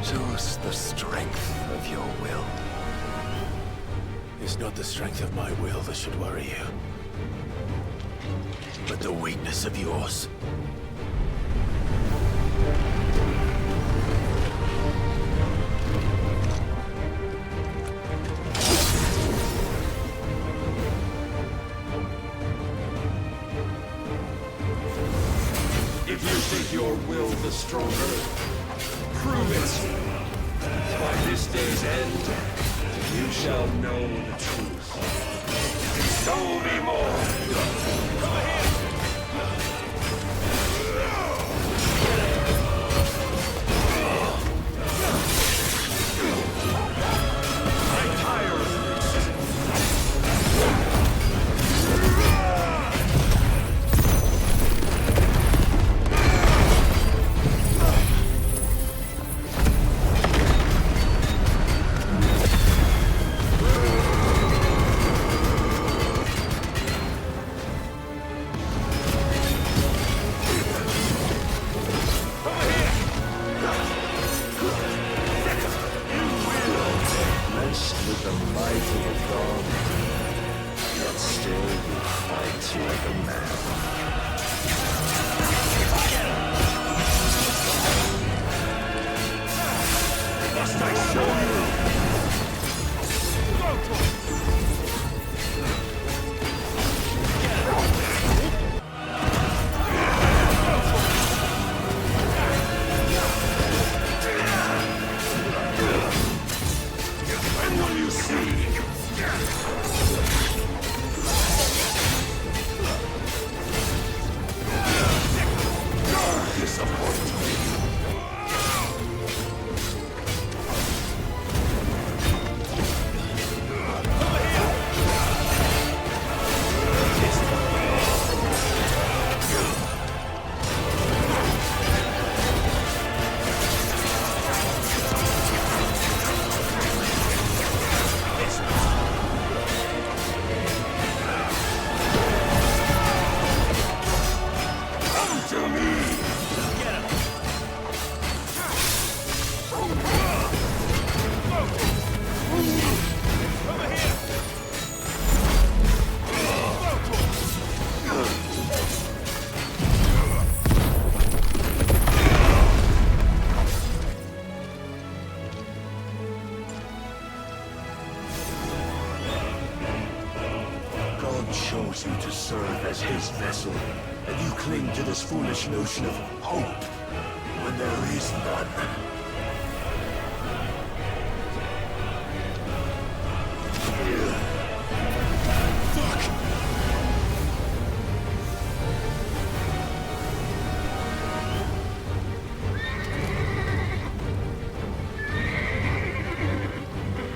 Show us the strength of your will. It's not the strength of my will that should worry you, but the weakness of yours. If you think your will the stronger, prove it. By this day's end, you shall know the truth. Show me more! chose you to serve as his vessel, and you cling to this foolish notion of hope when there is none.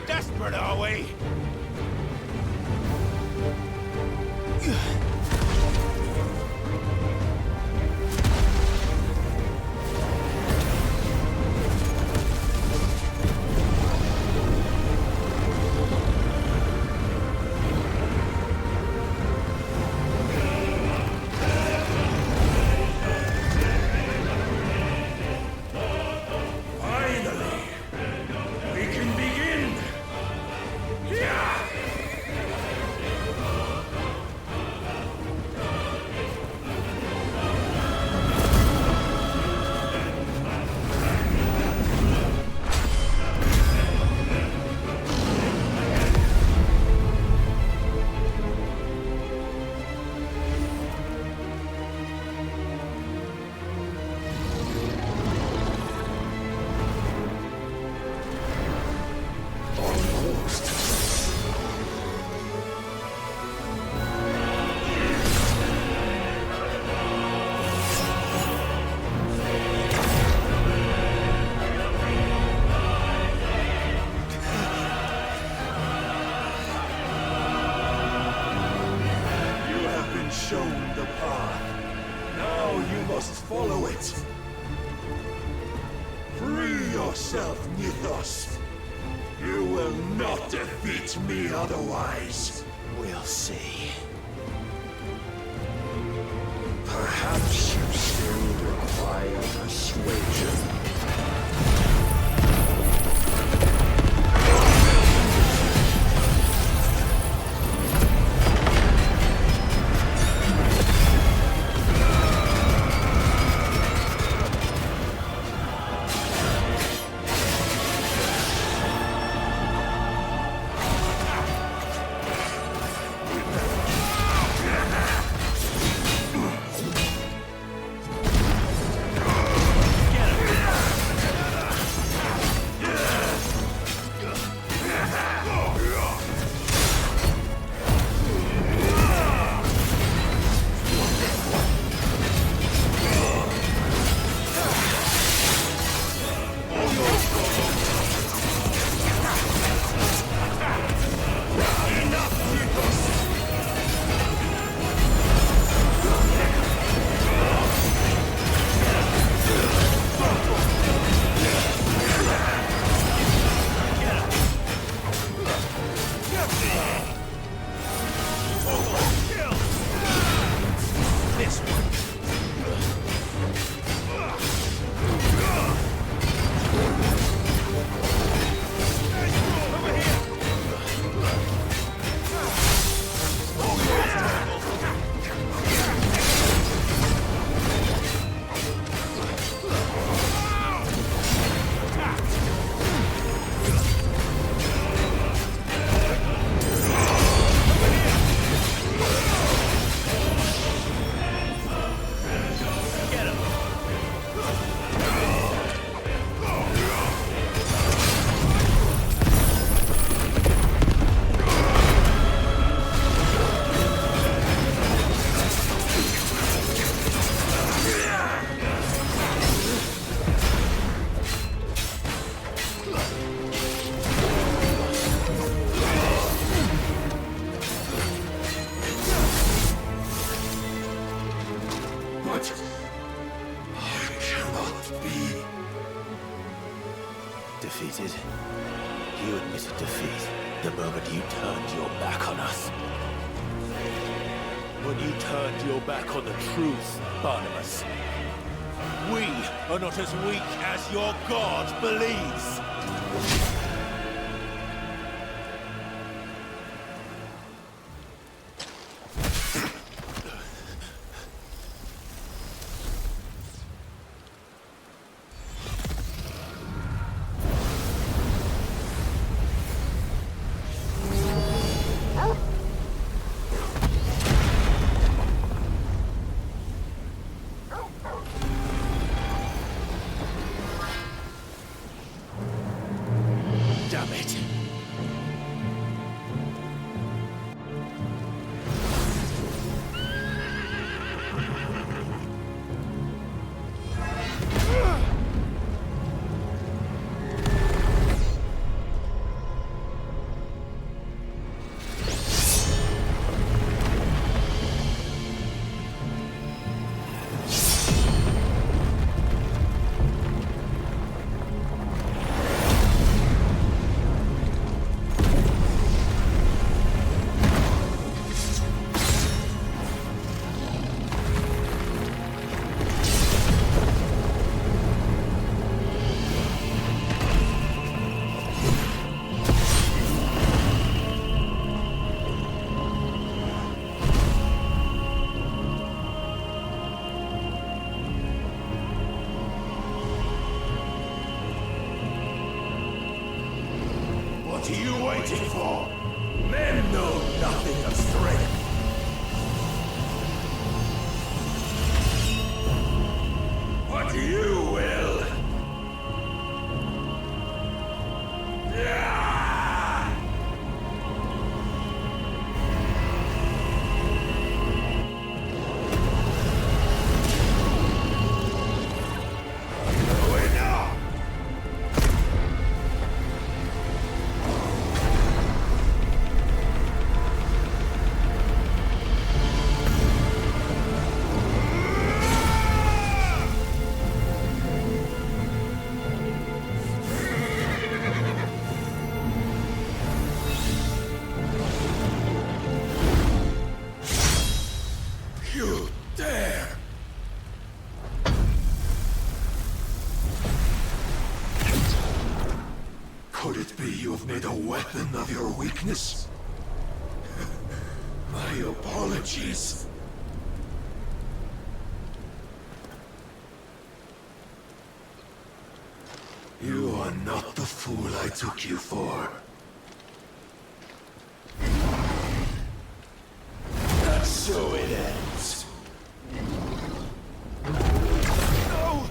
Desperate, are we? you must follow it. Free yourself, Nithos. You will not defeat me otherwise. We'll see. Perhaps you still require persuasion. Defeated? You admitted defeat the moment you turned your back on us. When you turned your back on the truth, Barnabas. We are not as weak as your God believes. Damn it. What are you waiting for? Men know nothing of strength. What you will. You dare! Could it be you have made a weapon of your weakness? My apologies. You are not the fool I took you for. So it ends. No!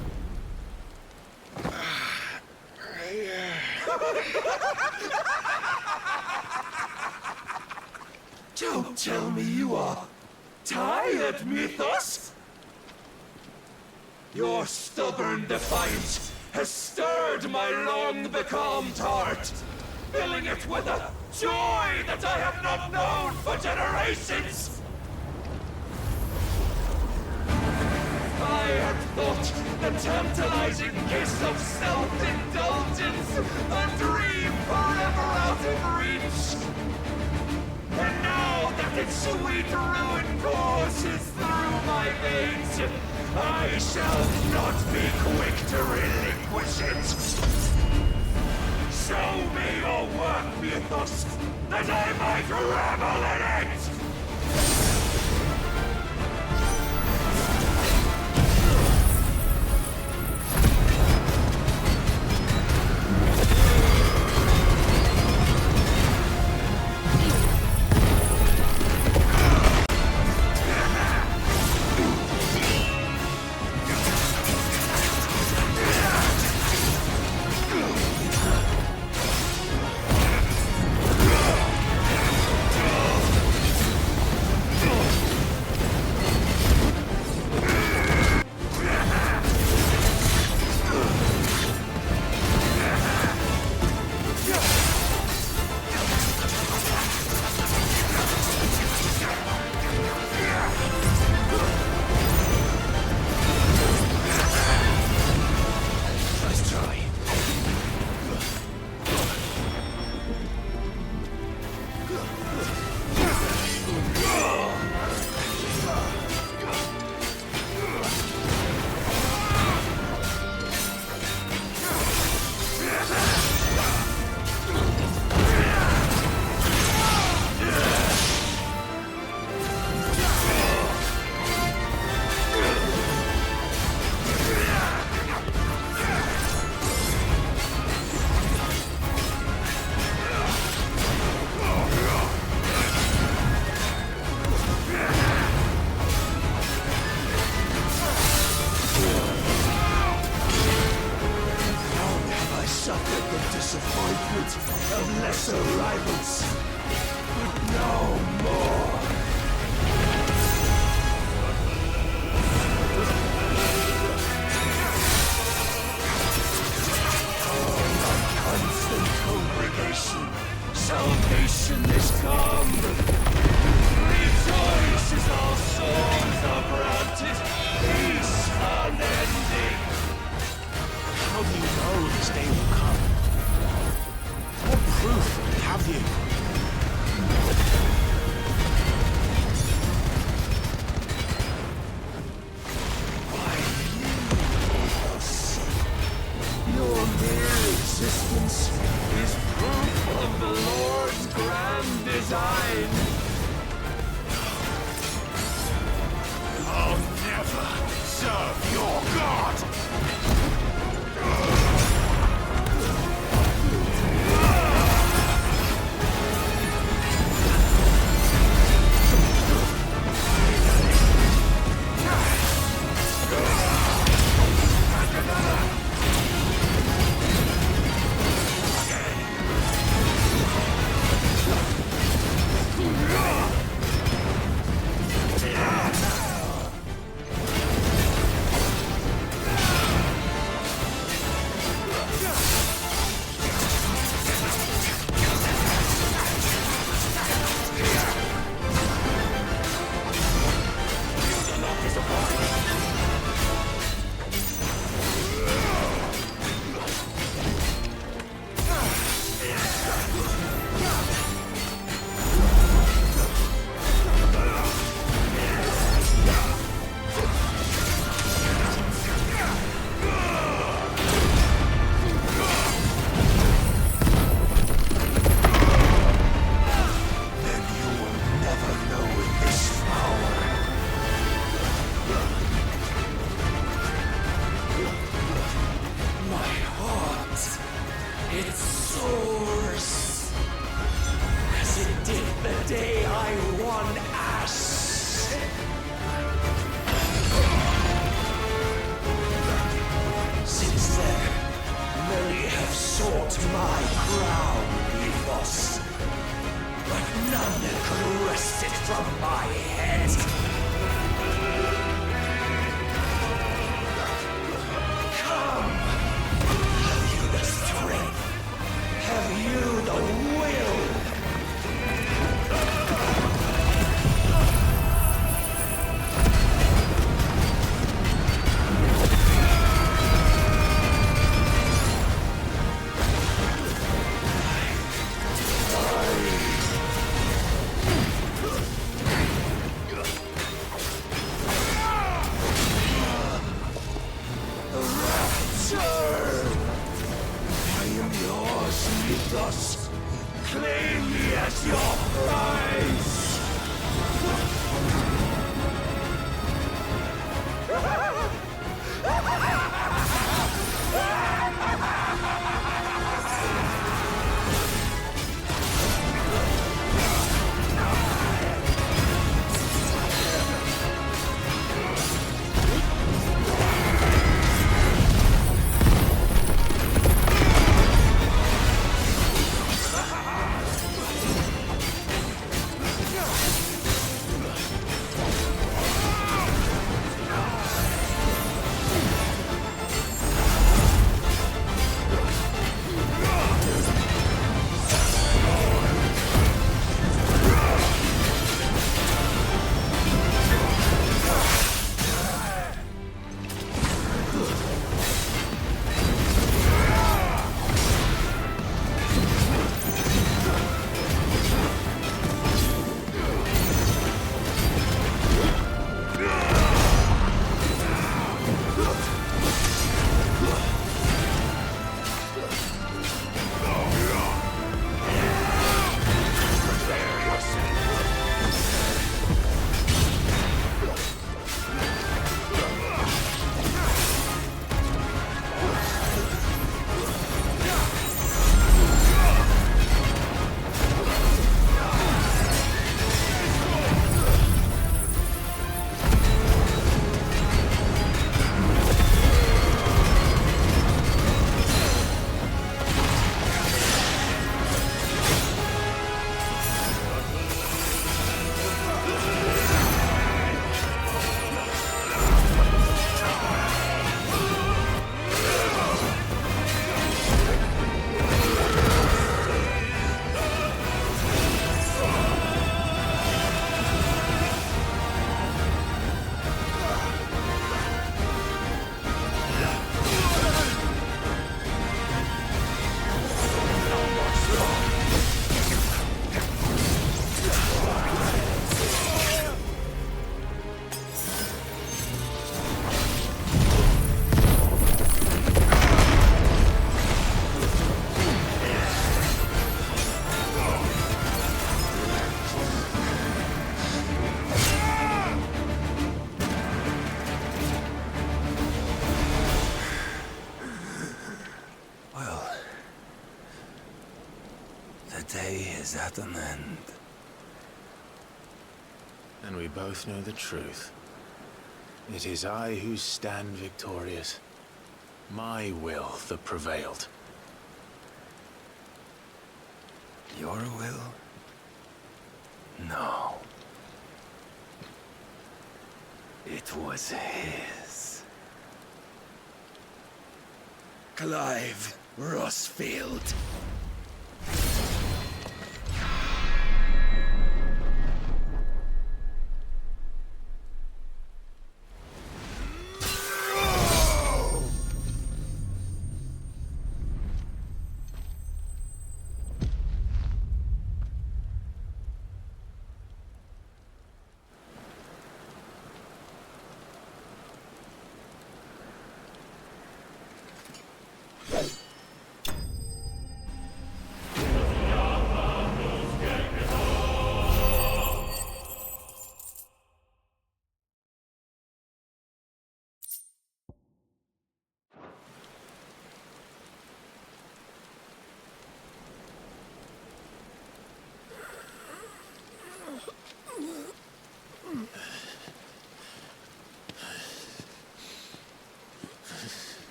Don't tell me you are tired, Mythos! Your stubborn defiance has stirred my long-becalmed heart, filling it with a joy that I have not known for generations! I had thought the tantalizing kiss of self-indulgence a dream forever out of reach. And now that its sweet ruin courses through my veins, I shall not be quick to relinquish it. Show me your work, Mythos, that I might revel in it! Thus, claim me as your prize! The day is at an end. And we both know the truth. It is I who stand victorious. My will that prevailed. Your will? No. It was his. Clive Rossfield.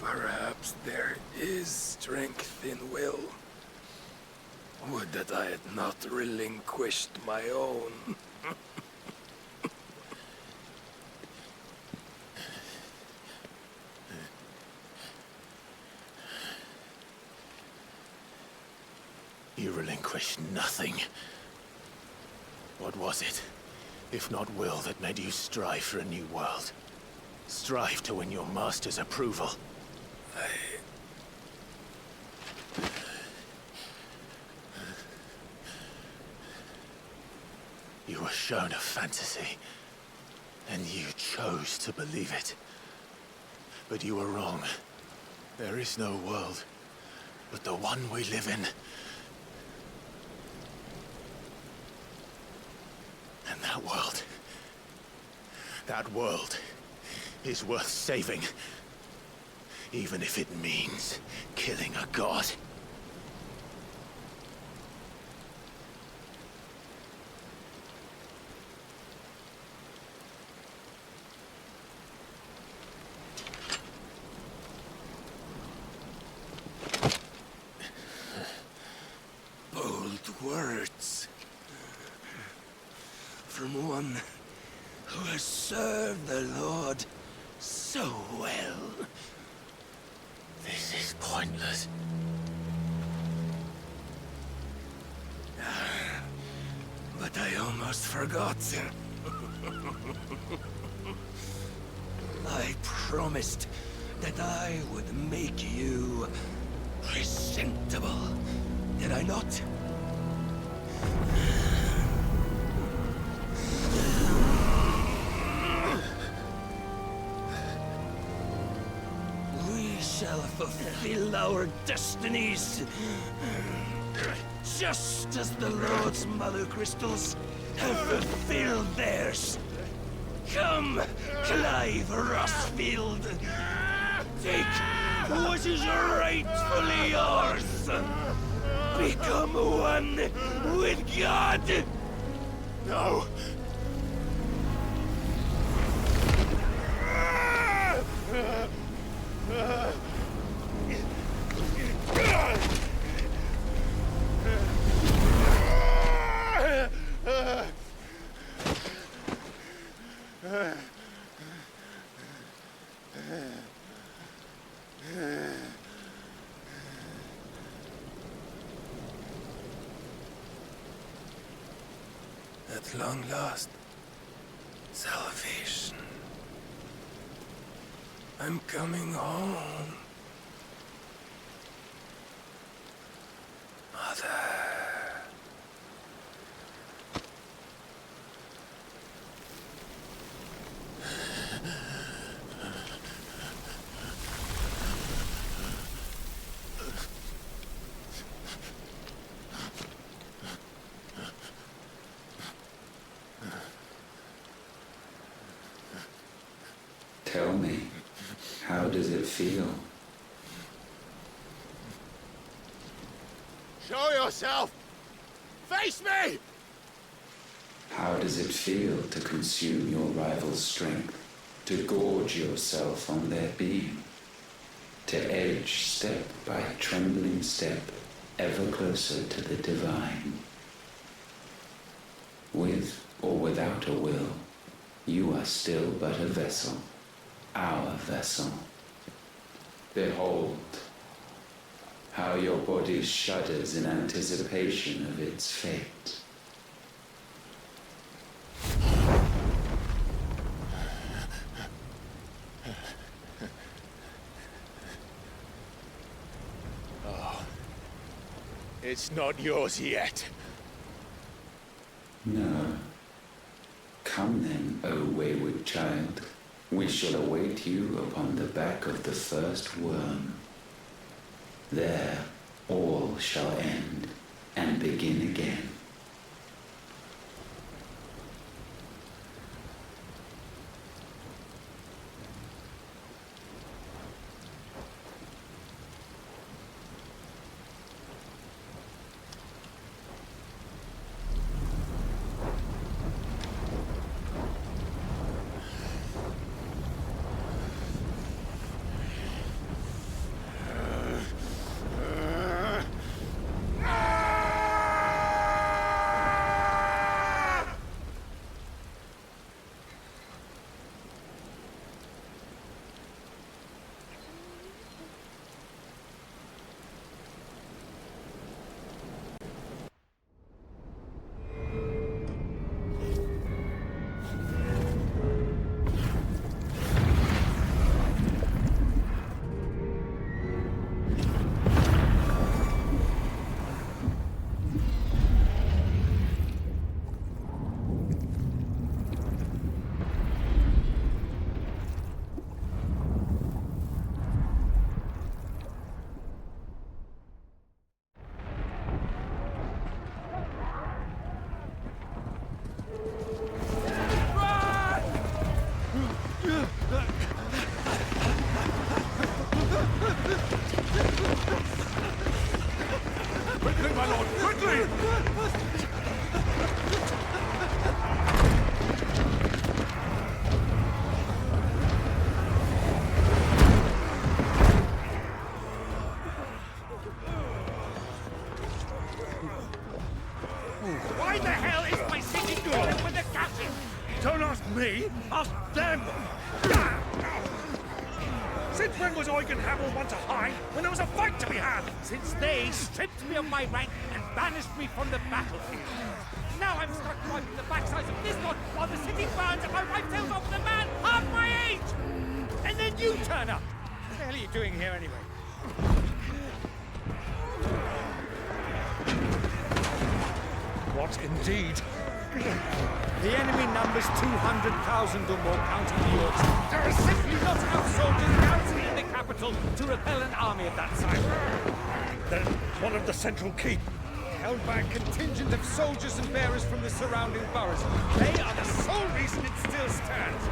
Perhaps there is strength in will. Would that I had not relinquished my own. You relinquished nothing. What was it, if not will, that made you strive for a new world? Strive to win your master's approval? shown a fantasy, and you chose to believe it. But you were wrong. There is no world but the one we live in. And that world is worth saving, even if it means killing a god. Words from one who has served the Lord so well. This is pointless. But I almost forgot. I promised that I would make you presentable. Did I not? We shall fulfill our destinies, just as the Lord's Mother Crystals have fulfilled theirs. Come, Clive Rossfield, take what is rightfully yours. Become one with God! No! At long last, salvation. I'm coming home. Mother. Tell me, how does it feel? Show yourself! Face me! How does it feel to consume your rival's strength, to gorge yourself on their beam, to edge step by trembling step ever closer to the divine? With or without a will, you are still but a vessel, our vessel. Behold, how your body shudders in anticipation of its fate. Oh, it's not yours yet. No. Come then, O wayward child. We shall await you upon the back of the first worm. There all shall end and begin again. quickly! Why the hell is my city filled with the gases? Don't ask me, ask them! Since when was Eugen Hamel one to hide when there was a fight to be had? Since they stripped me of my rank and banished me from the battlefield. Now I'm stuck wiping the backsides of this one while the city burns and my wife tells off the man half my age! And then you turn up! What the hell are you doing here anyway? What indeed? The enemy numbers 200,000 or more, counting the orcs. There are simply not enough soldiers garrisoned in the capital to repel an army of that size. Then one of the central keep. Held by a contingent of soldiers and bearers from the surrounding boroughs. They are the sole reason it still stands.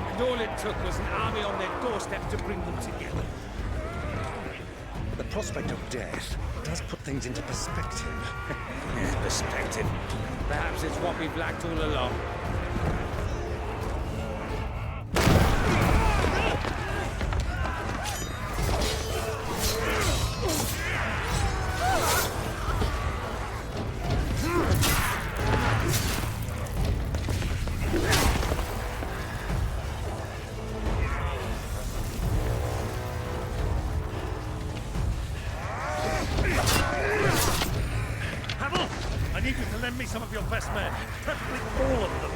And all it took was an army on their doorstep to bring them together. The prospect of death does put things into perspective. Perspective. Perhaps it's what we've lacked all along. I need you to lend me some of your best men, preferably all of them.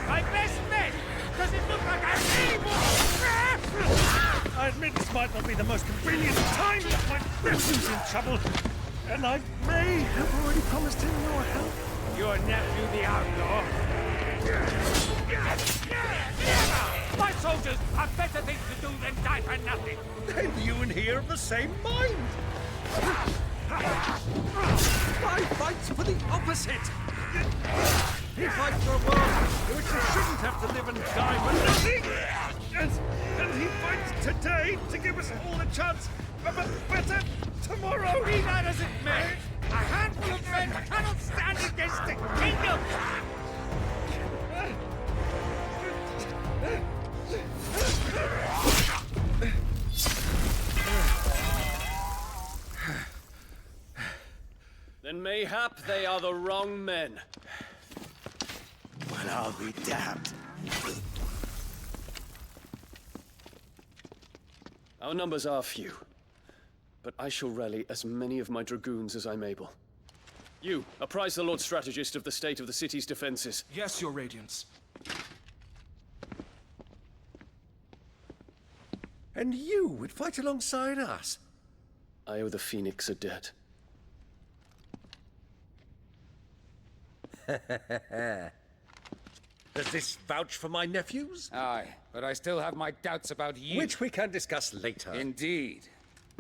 My best men? Does it look like I'm able? I admit this might not be the most convenient time, but my nephew's in trouble, and I may have already promised him your help. Your nephew, the outlaw? My soldiers have better things to do than die for nothing. Then you and he are of the same mind. I fight for the opposite. He fights for a world in which you shouldn't have to live and die for nothing. And he fights today to give us all a chance of a better tomorrow. Be that as it may, a handful of men cannot stand against a kingdom. Then mayhap they are the wrong men. Well, I'll be damned. Our numbers are few, but I shall rally as many of my dragoons as I'm able. You, apprise the Lord Strategist of the state of the city's defenses. Yes, Your Radiance. And you would fight alongside us? I owe the Phoenix a debt. Does this vouch for my nephews? Aye, but I still have my doubts about you. Which we can discuss later. Indeed.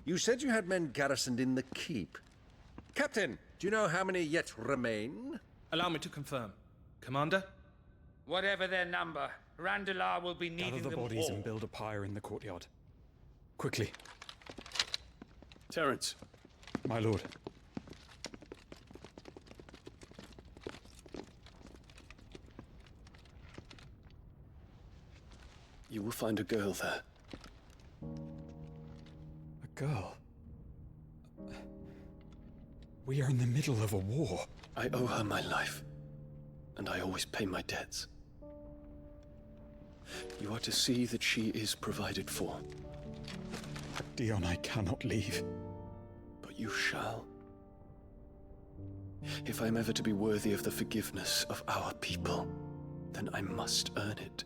You said you had men garrisoned in the keep. Captain, do you know how many yet remain? Allow me to confirm. Commander? Whatever their number, Randalar will be needing Gather the them bodies all. and build a pyre in the courtyard. Quickly. Terence. My lord. You will find a girl there. A girl? We are in the middle of a war. I owe her my life, and I always pay my debts. You are to see that she is provided for. Dion, I cannot leave. But you shall. If I am ever to be worthy of the forgiveness of our people, then I must earn it.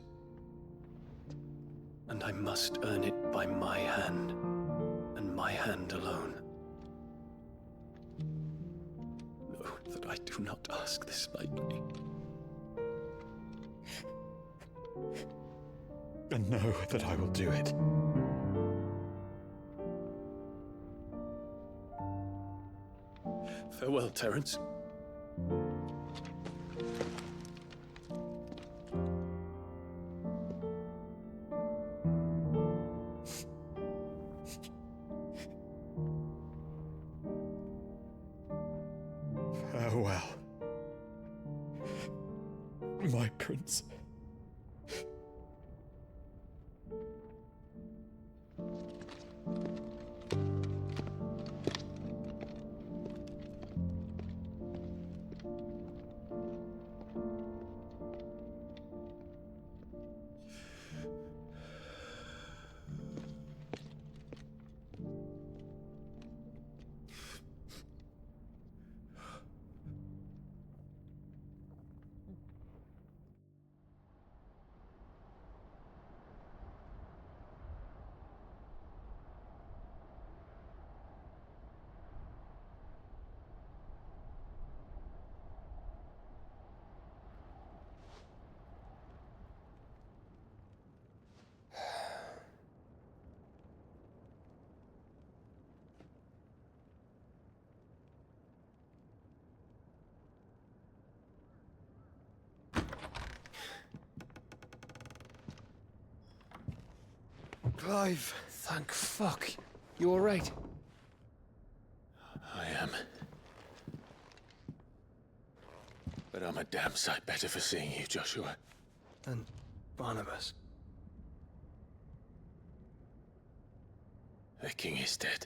And I must earn it by my hand, and my hand alone. Know that I do not ask this lightly. And know that I will do it. Farewell, Terence. my prince. Clive! Thank fuck. You alright? I am. But I'm a damn sight better for seeing you, Joshua. And Barnabas. The king is dead.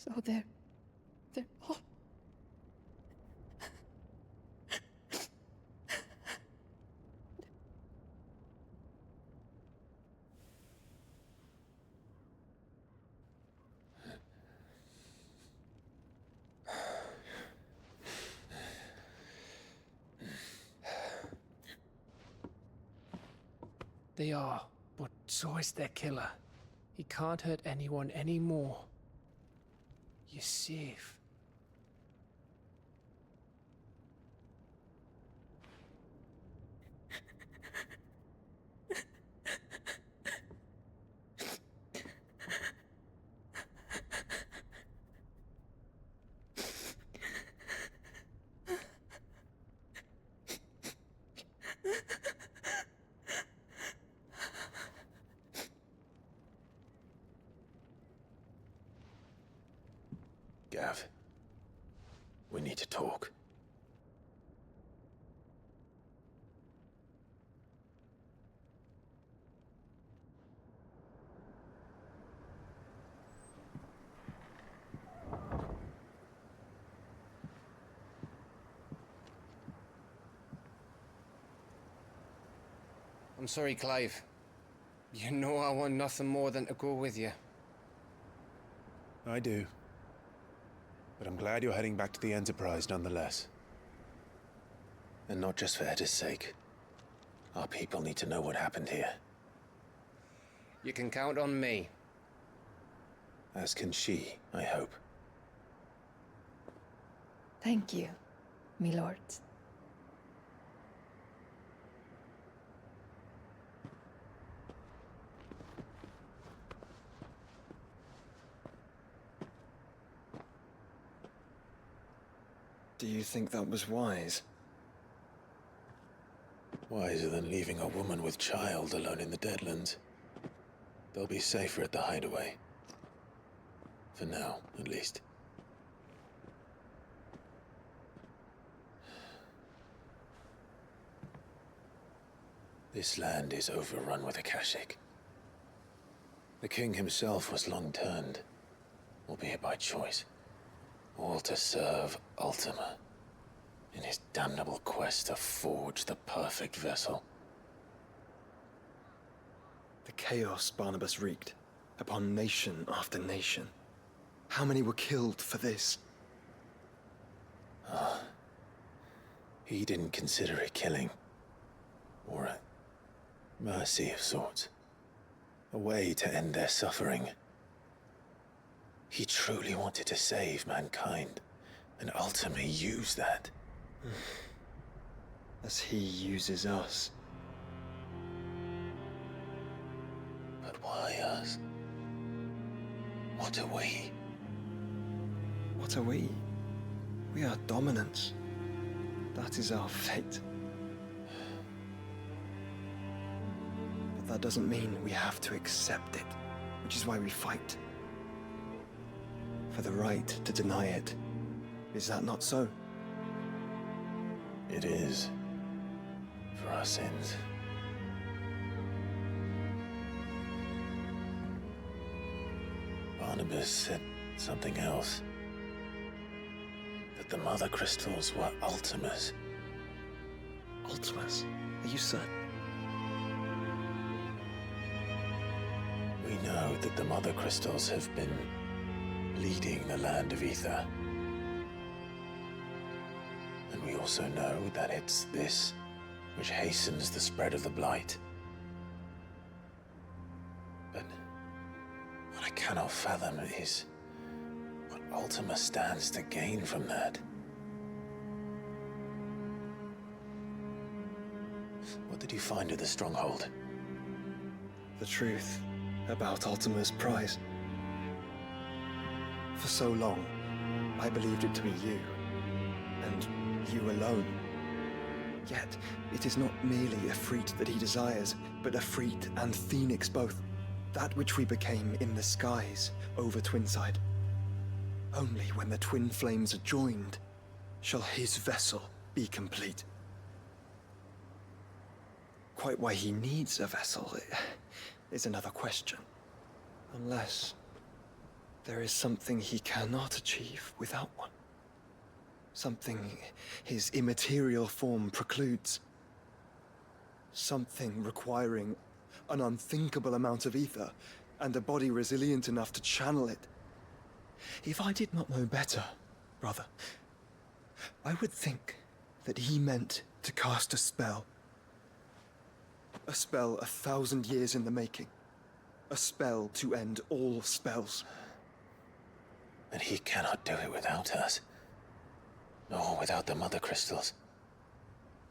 So they're all... They are, but so is their killer. He can't hurt anyone anymore. You're safe. Gav, we need to talk. I'm sorry, Clive. You know I want nothing more than to go with you. I do. But I'm glad you're heading back to the Enterprise nonetheless. And not just for Edda's sake. Our people need to know what happened here. You can count on me. As can she, I hope. Thank you, me lords. Do you think that was wise? Wiser than leaving a woman with child alone in the Deadlands. They'll be safer at the hideaway. For now, at least. This land is overrun with Akashic. The king himself was long turned, albeit by choice. All to serve Ultima, in his damnable quest to forge the perfect vessel. The chaos Barnabas wreaked upon nation after nation. How many were killed for this? He didn't consider it killing. Or a mercy of sorts. A way to end their suffering. He truly wanted to save mankind, and ultimately use that. As he uses us. But why us? What are we? What are we? We are dominance. That is our fate. But that doesn't mean we have to accept it, which is why we fight. For the right to deny it. Is that not so? It is. For our sins. Barnabas said something else. That the Mother Crystals were Ultimas. Ultimas? Are you certain? We know that the Mother Crystals have been leading the land of Ether. And we also know that it's this which hastens the spread of the Blight. But what I cannot fathom is what Ultima stands to gain from that. What did you find at the Stronghold? The truth about Ultima's prize. For so long, I believed it to be you, and you alone. Yet, it is not merely a Efreet that he desires, but Efreet and Phoenix both. That which we became in the skies over Twinside. Only when the twin flames are joined shall his vessel be complete. Quite why he needs a vessel is another question. Unless there is something he cannot achieve without one. Something his immaterial form precludes. Something requiring an unthinkable amount of ether and a body resilient enough to channel it. If I did not know better, brother, I would think that he meant to cast a spell. A spell 1,000 years in the making. A spell to end all spells. But he cannot do it without us. Nor without the Mother Crystals.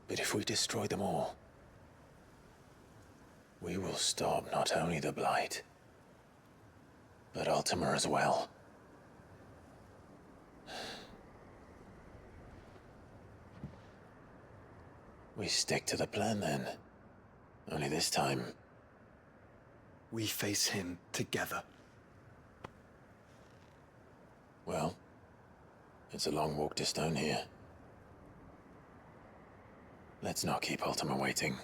But if we destroy them all, we will stop not only the Blight, but Ultima as well. We stick to the plan then. Only this time, we face him together. Well, it's a long walk to Stone here. Let's not keep Ultima waiting.